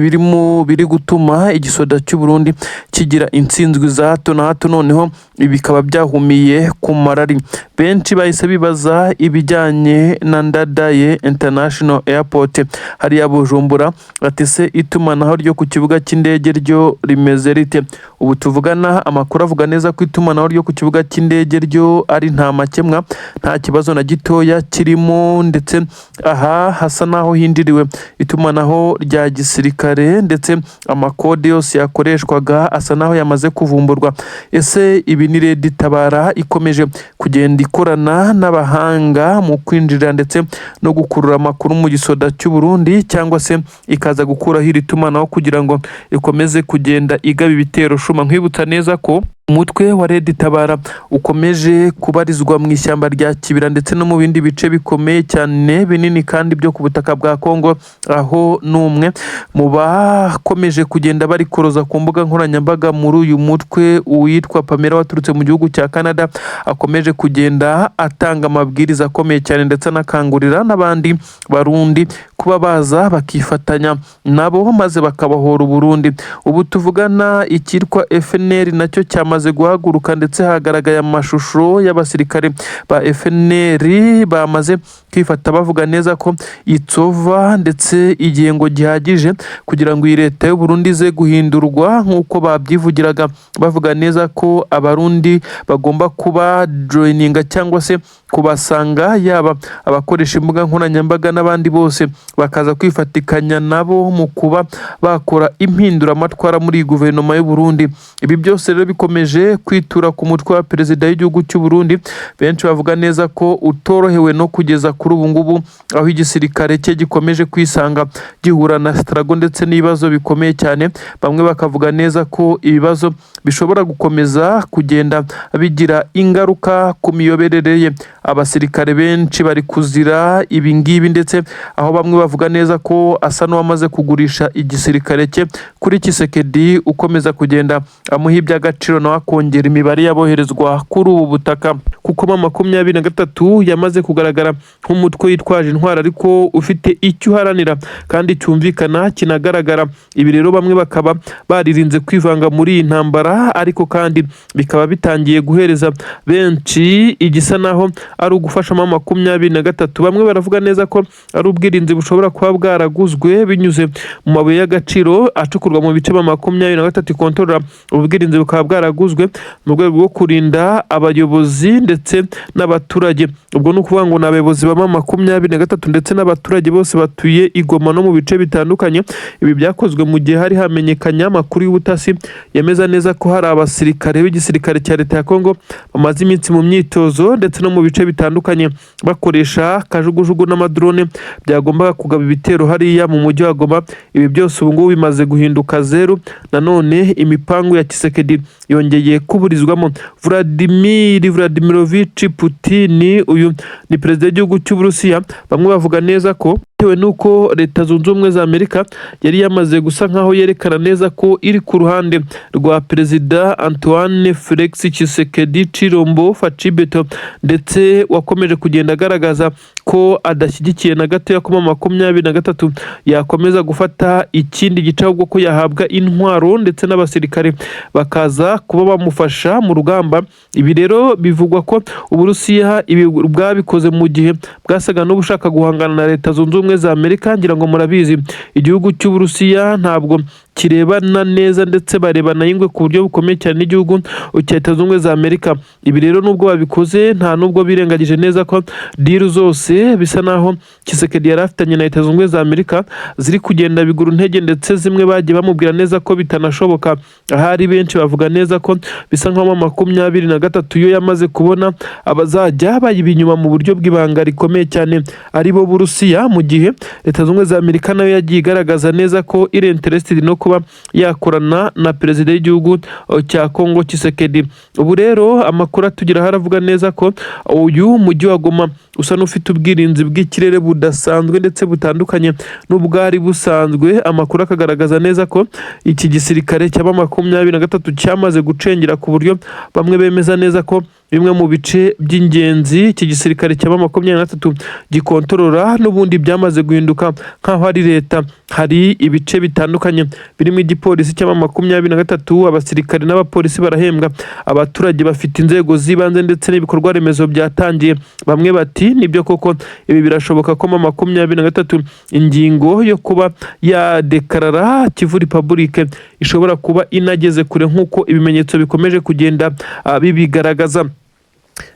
biri gutuma igisoda cy'u Burundi kigira intsinzwi za hato na hato, noneho bikaba byahumiye ku marari. Benshi bahise bibaza ibijyanye na Ndadaye International Airport hariya Bujumbura, ati se itumanaho ryo ku kibuga cy'indege ryo rimeze rite? Ubu tuvugana amakuru avuga neza ko itumanaho ryo ku kibuga cy'indege ryo ari nta makemwa, nta kibazo na gitoya kirimo, ndetse aha hasa naho hindiriwe itumanaho rya gisirikare, ndetse amakode yose yakoreshwaga asa naho yamaze kuvumburwa. Ese ibi ni Red Tabara ikomeje kugenda ikorana n'abahanga mu kwinjira ndetse no gukurura amakuru mu gisoda cy'u Burundi, cyangwa se ikaza gukuraho iri tumanaho kugira ngo ikomeze kugenda igaba ibitero shuma? Nkwibutsa neza ko umutwe wa Red Tabara ukomeje kubarizwa mu ishyamba rya Kibira ndetse no mu bindi bice bikomeye cyane binini kandi byo ku butaka bwa Kongo, aho n'umwe mu bakomeje kugenda barikoroza ku mbuga nkoranyambaga muri uyu mutwe witwa Pamela waturutse mu gihugu cya Canada akomeje kugenda atanga amabwiriza akomeye cyane ndetse anakangurira n'abandi Barundi kuba baza bakifatanya nabo maze bakabohora Burundi. Ubu tuvugana ikitwa FNL nacyo cyamaze guhaguruka, ndetse hagaragaye amashusho y'abasirikare ba FNL bamaze kwifata bavuga neza ko itsova ndetse igihe ngo gihagije kugira ngo iyi leta y'u Burundi ize guhindurwa nk'uko babyivugiraga, bavuga neza ko Abarundi bagomba kuba joininga cyangwa se kubasanga, yaba abakoresha imbuga nkoranyambaga n'abandi bose bakaza kwifatikanya nabo mu kuba bakora impinduramatwara muri guverinoma y'u Burundi. Ibi byose rero bikomeje kwitura ku mutwe wa perezida w'igihugu cy'u Burundi, benshi bavuga neza ko utorohewe no kugeza kuri ubu ngubu, aho igisirikare cye gikomeje kwisanga gihura na strago ndetse n'ibibazo bikomeye cyane. Bamwe bakavuga neza ko ibibazo bishobora gukomeza kugenda bigira ingaruka ku miyoberere ye. Abasirikare benshi bari kuzira ibi ngibi, ndetse aho bamwe bavuga neza ko asa n'uwamaze kugurisha igisirikare cye kuri Tshisekedi ukomeza kugenda amuha iby'agaciro nawe akongera imibare yaboherezwa kuri ubu butaka, kuko kuko M23 yamaze kugaragara nk'umutwe witwaje intwaro ariko ufite icyo uharanira kandi cyumvikana kinagaragara. Ibi rero bamwe bakaba baririnze kwivanga muri iyi ntambara, ariko kandi bikaba bitangiye guhereza benshi igisa naho ari ugufasha M23. Bamwe baravuga neza ko ari ubwirinzi bushobora kuba bwaraguzwe binyuze mu mabuye y'agaciro acukurwa mu bice M23 ikontorora. Ubwirinzi bukaba bwaraguzwe mu rwego rwo kurinda abayobozi ndetse n'abaturage. Ubwo ni ukuvuga ngo ni abayobozi ba M23 ndetse n'abaturage bose batuye i Goma no mu bice bitandukanye. Ibi byakozwe mu gihe hari hamenyekanye amakuru y'ubutasi yemeza neza ko hari abasirikare b'igisirikare cya leta ya Kongo bamaze iminsi mu myitozo ndetse no mu bice bitandukanye bakoresha kajugujugu n'amadrone byagombaga kugaba ibitero hariya mu mujyi wa Goma. Ibi byose ubu ngubu bimaze guhinduka zeru. Nanone imipangu ya Tshisekedi yongeye kuburizwamo. Vladimir Vladimirovich Putin, uyu ni perezida w'igihugu cy'Uburusiya, bamwe bavuga neza ko bitewe nuko Leta Zunze Ubumwe za Amerika yari yamaze gusa nkaho yerekana neza ko iri ku ruhande rwa Perezida Antoine Felix Tshisekedi Chilombo Fachibeto, ndetse wakomeje kugenda agaragaza ko adashyigikiye na gato ko M23 yakomeza gufata ikindi gice, ahubwo ko yahabwa intwaro ndetse n'abasirikare bakaza kuba bamufasha mu rugamba. Ibi rero bivugwa ko Uburusiya ibi bwabikoze mu gihe bwasaga n'ubushaka guhangana na Leta Zunze Ubumwe za Amerika. Ngira ngo murabizi igihugu cy'Uburusiya ntabwo kirebana neza ndetse barebana y'ingwe ku buryo bukomeye cyane n'igihugu cya Leta Zunze Ubumwe za Amerika. Ibi rero nubwo babikoze nta nubwo birengagije neza ko deal zose bisa naho Tshisekedi yari afitanye na Leta Zunze Ubumwe za Amerika ziri kugenda bigura intege, ndetse zimwe bagiye bamubwira neza ko bitanashoboka. Ahari benshi bavuga neza ko bisa nkaho M23 yo yamaze kubona abazajya bayibinyuma mu buryo bw'ibanga rikomeye cyane ari bo Burusiya, mu gihe Leta Zunze Ubumwe za Amerika nayo yagiye igaragaza neza ko iri interested no kuba yakorana na perezida w'igihugu cya Kongo Tshisekedi. Ubu rero amakuru atugira haravuga neza ko uyu mujyi wa Goma usa n'ufite ubwirinzi bw'ikirere budasanzwe ndetse butandukanye n'ubwari busanzwe. Amakuru akagaragaza neza ko iki gisirikare cya M23 cyamaze gucengera ku buryo bamwe bemeza neza ko bimwe mu bice by'ingenzi iki gisirikare cya M23 gikontorora n'ubundi byamaze guhinduka nkaho ari leta. Hari ibice bitandukanye birimo igipolisi cya M23, abasirikare n'abapolisi barahembwa, abaturage bafite inzego z'ibanze ndetse n'ibikorwa remezo byatangiye. Bamwe bati nibyo koko ibi birashoboka ko M23 ingingo yo kuba yadekarara Kivu Republic ishobora kuba inageze kure nk'uko ibimenyetso bikomeje kugenda bibigaragaza.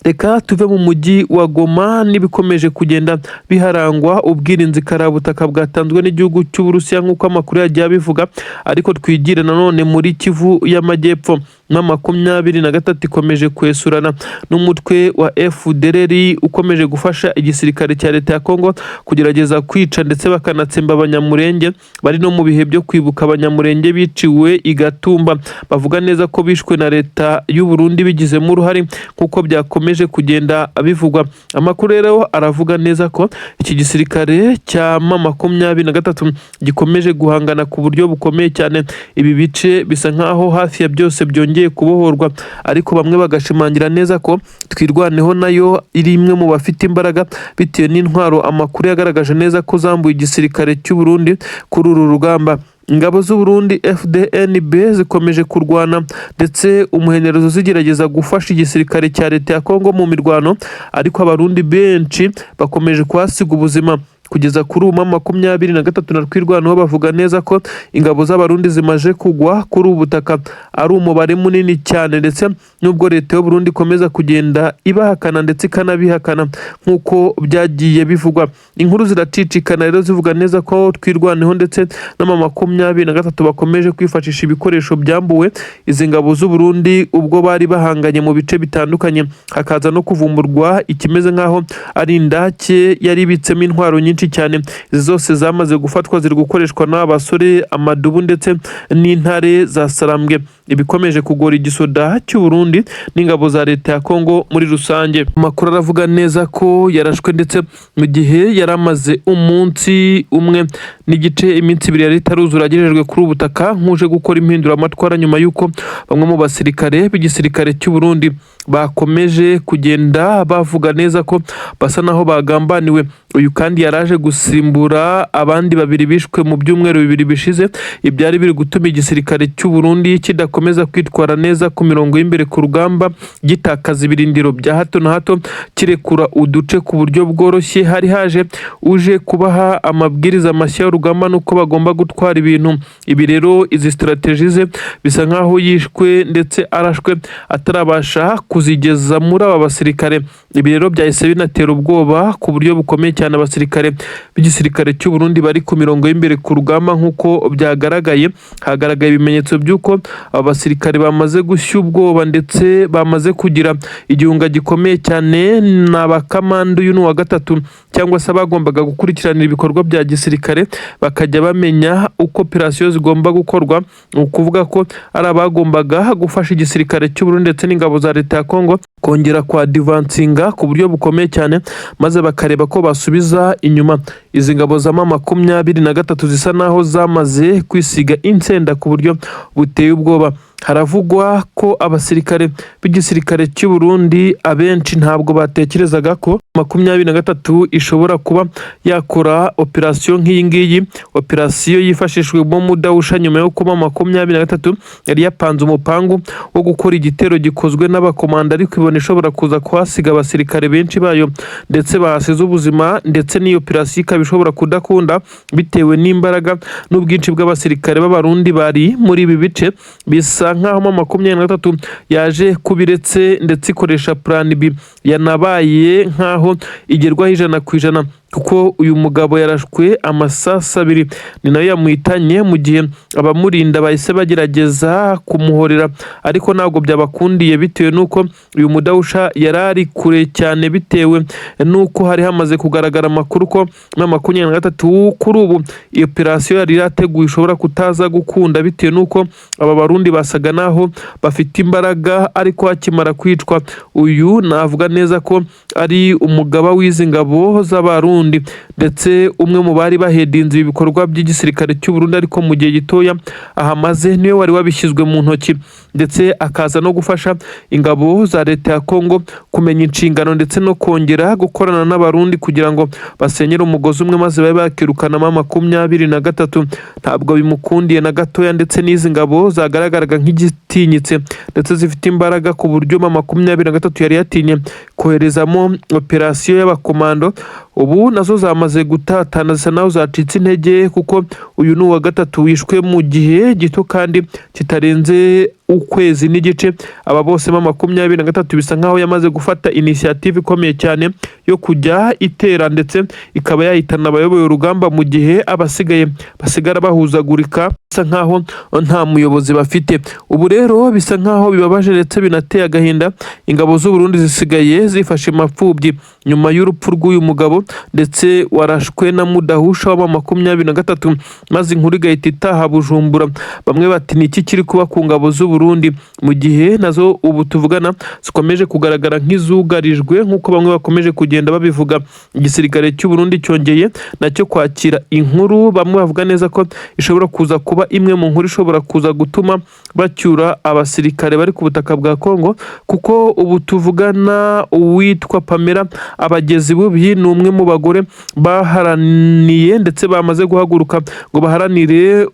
Reka tuve mu mujyi wa Goma n'ibikomeje kugenda biharangwa ubwirinzi karabutaka bwatanzwe n'igihugu cy'Uburusiya nk'uko amakuru yagiye abivuga, ariko twigire nanone muri Kivu y'Amajyepfo. M23 ikomeje kwesurana n'umutwe wa FDLR ukomeje gufasha igisirikare cya leta ya Kongo kugerageza kwica ndetse bakanatsemba abanyamurenge bari no mu bihe byo kwibuka abanyamurenge biciwe i Gatumba. Bavuga neza ko bishwe na leta y'u Burundi bigizemo uruhare nk'uko byakomeje kugenda bivugwa. Amakuru rero aravuga neza ko iki gisirikare cya M23 gikomeje guhangana ku buryo bukomeye cyane. Ibi bice bisa nkaho hafi ya byose byongeye kubohorwa, ariko bamwe bagashimangira neza ko twirwaneho nayo iri imwe mu bafite imbaraga bitewe n'intwaro amakuru yagaragaje neza ko zambuye igisirikare cy'u Burundi kuri uru rugamba. Ingabo z'u Burundi FDNB zikomeje kurwana ndetse umuhenerezo zigerageza gufasha igisirikare cya leta ya Kongo mu mirwano, ariko abarundi benshi bakomeje kuhasiga ubuzima. Kugeza kuri M23 na twirwanaho bavuga neza ko ingabo z'abarundi zimaje kugwa kuri ubutaka ari umubare munini cyane, ndetse nubwo leta y'u Burundi ikomeza kugenda ibahakana ndetse ikanabihakana nk'uko byagiye bivugwa. Inkuru ziracicikana rero zivuga neza ko twirwaneho ndetse M23 bakomeje kwifashisha ibikoresho byambuwe izi ngabo z'u Burundi ubwo bari bahanganye mu bice bitandukanye, hakaza no kuvumburwa ikimeze nkaho ari indake yari ibitsemo intwaro nyinshi cyane. Izi zose zamaze gufatwa ziri gukoreshwa n'abasore, amadubu ndetse n'intare za Sarambwe. Ibikomeje kugora igisoda cy'u Burundi n'ingabo za leta ya Kongo muri rusange. Amakuru aravuga neza ko yarashwe ndetse mu gihe yaramaze umunsi umwe n'igice, iminsi ibiri yari itaruzura agerejwe kuri ubutaka nk'uje gukora impinduramatwara nyuma y'uko bamwe mu basirikare b'igisirikare cy'u Burundi bakomeje kugenda bavuga neza ko basa naho bagambaniwe. Uyu kandi yaraje gusimbura abandi babiri bishwe mu byumweru bibiri bishize, ibyari biri gutuma igisirikare cy'u Burundi kidakomeza kwitwara neza ku mirongo y'imbere ku rugamba, gitakaza ibirindiro bya hato na hato, kirekura uduce ku buryo bworoshye. Hari haje uje kubaha amabwiriza mashya y'urugamba nuko bagomba gutwara ibintu. Ibi rero izi strategies ze bisa nkaho yishwe ndetse arashwe atarabasha kuzigeza muri aba basirikare. Ibi rero byahise binatera ubwoba ku buryo bukomeye cyane abasirikare b'igisirikare cy'u Burundi bari ku mirongo y'imbere ku rugamba. Nk'uko byagaragaye, hagaragaye ibimenyetso by'uko aba basirikare bamaze gushya ubwoba ndetse bamaze kugira igihunga gikomeye cyane. Ni abakamanda uyu ni uwa gatatu cyangwa se abagombaga gukurikiranira ibikorwa bya gisirikare bakajya bamenya uko operasiyo zigomba gukorwa. Ni ukuvuga ko ari abagombaga gufasha igisirikare cy'u Burundi ndetse n'ingabo za leta ya Kongo kongera kwa advancinga ku buryo bukomeye cyane, maze bakareba ko basubiza inyuma izi ngabo za M23 zisa naho zamaze kwisiga insenda ku buryo buteye ubwoba. Haravugwa ko abasirikare b'igisirikare cy'u Burundi abenshi ntabwo batekerezaga ko 23 ishobora kuba yakora operasiyo nk'iyi ngiyi, operasiyo yifashishwe mu mudahusha nyuma yo kuba 23 yari yapanze umupangu wo gukora igitero gikozwe n'abakomanda, ariko ibona ishobora kuza kuhasiga abasirikare benshi bayo ndetse bahasize ubuzima, ndetse n'iyo operasiyo ikaba ishobora kudakunda bitewe n'imbaraga n'ubwinshi bw'abasirikare b'abarundi bari muri ibi bice. Bisa nkaho 23 yaje kubiretse ndetse ikoresha plan B, yanabaye nkaho igerwaho 100%, kuko uyu mugabo yarashwe amasasu 2 ni nayo yamuhitanye, mu gihe abamurinda bahise bagerageza kumuhorera ariko ntabwo byabakundiye bitewe nuko uyu mudahusha yarari kure cyane, bitewe nuko hari hamaze kugaragara amakuru ko 23 kuri ubu iyo operasiyo yari yateguye ishobora kutaza gukunda, bitewe nuko aba barundi basaga naho bafite imbaraga. Ariko akimara kwicwa uyu navuga neza ko ari umugaba w'izi ngabo z'abarundi ndetse umwe mu bari bahedinze ibikorwa by'igisirikare cy'u Burundi, ariko mu gihe gitoya ahamaze niwe wari wabishyizwe mu ntoki ndetse akaza no gufasha ingabo za leta ya Kongo kumenya inshingano ndetse no kongera gukorana n'abarundi kugira ngo basenyere umugozi umwe maze babe bakirukana M23. Ntabwo bimukundiye na gatoya, ndetse n'izi ngabo zagaragaraga nk'igitinyitse ndetse zifite imbaraga ku buryo M23 yari yatinye koherezamo operasiyo y'abakomando. Ubu nazo zamaze gutatana zisa naho zacitse intege, kuko uyu ni uwa gatatu wishwe mu gihe gito kandi kitarenze ukwezi n'igice. Aba bose M23 bisa nkaho yamaze gufata initiative ikomeye cyane yo kujya itera ndetse ikaba yahitana abayoboye urugamba, mu gihe abasigaye basigara bahuzagurika bisa nkaho nta muyobozi bafite. Ubu rero bisa nkaho bibabaje ndetse binateye agahinda. Ingabo z'u Burundi zisigaye zifashe mapfubyi nyuma y'urupfu rw'uyu mugabo ndetse warashwe na mudahusha wa M23, maze inkuru igahita itaha Bujumbura. Bamwe bati ni iki kiri kuba ku ngabo z'u Burundi, mu gihe nazo ubu tuvugana zikomeje kugaragara nk'izugarijwe nk'uko bamwe bakomeje kugenda babivuga. Igisirikare cy'u Burundi cyongeye nacyo kwakira inkuru bamwe bavuga neza ko ishobora kuza kuba imwe mu nkuru ishobora kuza gutuma bacyura abasirikare bari ku butaka bwa Kongo, kuko ubu tuvugana uwitwa Pamela Abagezi Bubi ni umwe mu bagore baharaniye ndetse bamaze guhaguruka ngo baharanire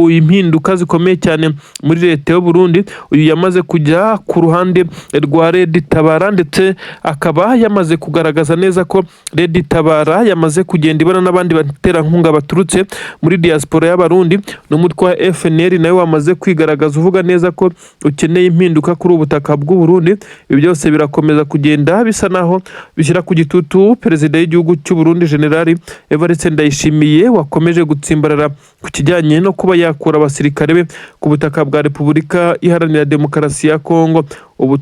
impinduka zikomeye cyane muri leta y'u Burundi. Uyu yamaze kujya ku ruhande rwa Red Tabara ndetse akaba yamaze kugaragaza neza ko Red Tabara yamaze kugenda ibana n'abandi baterankunga baturutse muri diaspora y'abarundi. N'umutwe wa FNL nawe wamaze kwigaragaza uvuga neza ko ukeneye impinduka kuri ubutaka bw'u Burundi. Ibi byose birakomeza kugenda bisa naho bishyira ku gitutu perezida y'igihugu cy'u Burundi General Evariste Ndayishimiye, wakomeje gutsimbarara ku kijyanye no kuba yakura abasirikare be ku butaka bwa Repubulika Iharanira Demokarasi ya Kongo. Ubu